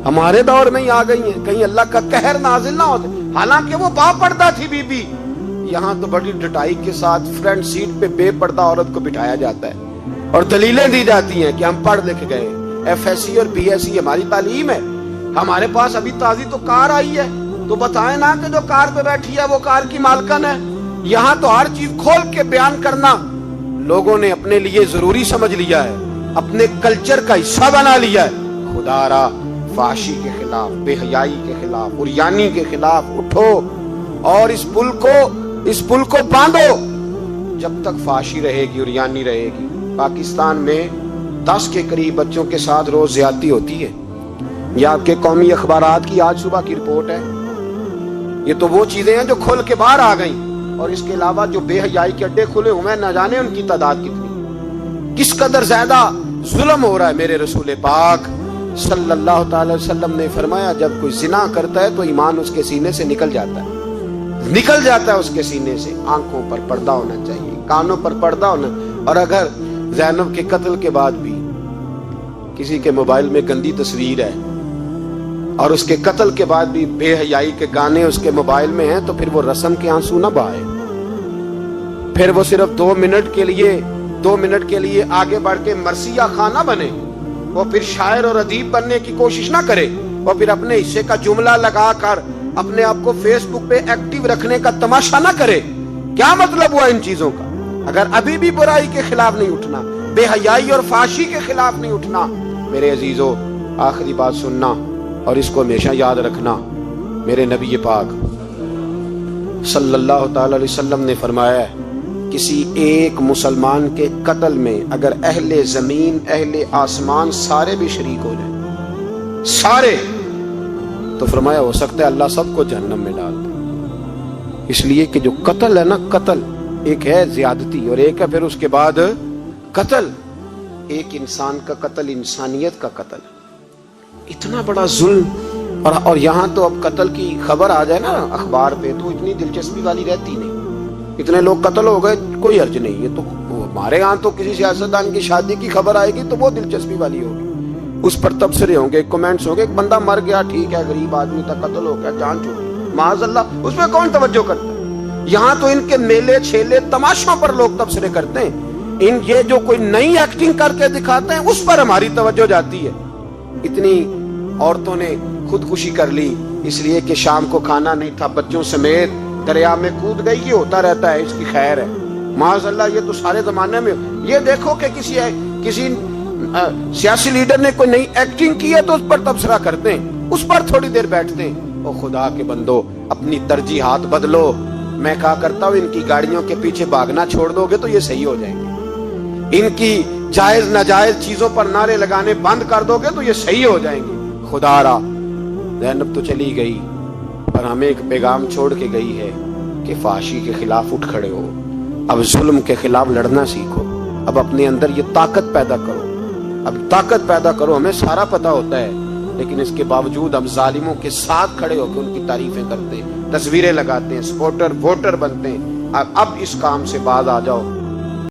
हमारे दौर में ही आ गई हैं, कहीं अल्लाह का कहर नाजिल ना हो। हालांकि वो बापर्दा थी बीबी। यहाँ तो बड़ी डटाई के साथ फ्रंट सीट पे बेपर्दा औरत को बिठाया जाता है और दलीलें दी जाती हैं कि हम पढ़ लिख गए, FSC और BSc हमारी तालीम है, हमारे पास अभी ताजी तो कार आई है, तो बताएं ना कि जो कार पे बैठी है वो कार की मालकन है। यहाँ तो हर चीज खोल के बयान करना लोगों ने अपने लिए जरूरी समझ लिया है, अपने कल्चर का हिस्सा बना लिया है। खुदारा फाशी के खिलाफ, बेहयाई के खिलाफ, उरियानी के खिलाफ उठो और इस पुल को बांधो। जब तक फाशी रहेगी, उरियानी रहेगी। पाकिस्तान में 10 के करीब बच्चों के साथ रोज ज्यादती होती है। यह आपके कौमी अखबारात की आज सुबह की रिपोर्ट है। ये तो वो चीजें हैं जो खुल के बाहर आ गई, और इसके अलावा जो बेहयाई के अड्डे खुले हुए हैं, न जाने उनकी तादाद कितनी, किस कदर ज्यादा जुल्म हो रहा है। मेरे रसूल पाक सल्लल्लाहु अलैहि वसल्लम ने फरमाया, जब कोई जिना करता है तो ईमान उसके सीने से निकल जाता है उसके सीने से। आंखों पर पर्दा होना चाहिए, कानों पर पर्दा होना। और अगर ज़ैनब के कत्ल के बाद भी किसी के मोबाइल में गंदी तस्वीर है और उसके कत्ल के बाद भी बेहयाई के गाने उसके मोबाइल में हैं, तो फिर वो रस्म के आंसू ना बहाए, फिर वो सिर्फ 2 मिनट के लिए आगे बढ़ के मरसिया खाना बने, वो फिर शायर और अदीब बनने की कोशिश ना करे, वो फिर अपने हिस्से का जुमला लगाकर अपने आप को फेसबुक पे एक्टिव रखने का तमाशा ना करे। क्या मतलब हुआ इन चीजों का? अगर अभी भी बुराई के खिलाफ नहीं उठना, बेहयाई और फाशी के खिलाफ नहीं उठना, मेरे अजीजों आखिरी बात सुनना और इसको हमेशा याद रखना। मेरे नबी पाक सल्लल्लाहु अलैहि वसल्लम ने फरमाया है, किसी एक मुसलमान के कत्ल में अगर अहले जमीन अहले आसमान सारे भी शरीक हो जाए, सारे, तो फरमाया हो सकता है अल्लाह सबको जहन्नम में डाल दे। इसलिए कि जो कत्ल है ना, कत्ल एक है ज्यादती और एक है फिर उसके बाद कत्ल। एक इंसान का कत्ल इंसानियत का कत्ल, इतना बड़ा जुल्म। और यहाँ तो अब कत्ल की खबर आ जाए ना अखबार पे तो इतनी दिलचस्पी वाली रहती नहीं। इतने लोग कत्ल हो गए, कोई अर्ज नहीं है। तो हमारे यहाँ तो किसी सियासतदान की शादी की खबर आएगी तो वो दिलचस्पी वाली होगी, उस पर तबसरे होंगे, कमेंट्स होंगे। एक बंदा मर गया, ठीक है, गरीब आदमी था, कत्ल हो गया, जान छूटी, माज़अल्लाह, उसमें कौन तवज्जो करता है? यहाँ तो इनके मेले छेले तमाशों पर लोग तबसरे करते हैं। ये जो कोई नई एक्टिंग करके दिखाते हैं उस पर हमारी तवज्जो जाती है। इतनी औरतों ने खुदकुशी कर ली इसलिए कि शाम को खाना नहीं था, बच्चों समेत दरिया में कूद गई। ये होता रहता है, इसकी खैर है, माज़अल्लाह। ये तो सारे जमाने में। ये देखो कि किसी सियासी लीडर ने कोई नई एक्टिंग की है तो उस पर तबसरा करते हैं, उस पर थोड़ी देर बैठते हैं। ओ खुदा के बंदो, अपनी तरजीहात बदलो। मैं कहा करता हूँ, इनकी गाड़ियों के पीछे भागना छोड़ दोगे तो ये सही हो जाएंगे। इनकी जायज नाजायज चीजों पर नारे लगाने बंद कर दोगे तो ये सही हो जाएंगे। खुदारा ज़ैनब तो चली गई, पर हमें एक पैगाम छोड़ के गई है कि फाशी के खिलाफ उठ खड़े हो। अब जुल्म के खिलाफ लड़ना सीखो, अब अपने अंदर ये ताकत पैदा करो, अब ताकत पैदा करो। हमें सारा पता होता है, लेकिन इसके बावजूद हम जालिमों के साथ खड़े होकर उनकी तारीफें करते हैं, तस्वीरें लगाते हैं, सपोर्टर वोटर बनते हैं। अब इस काम से बाज आ जाओ।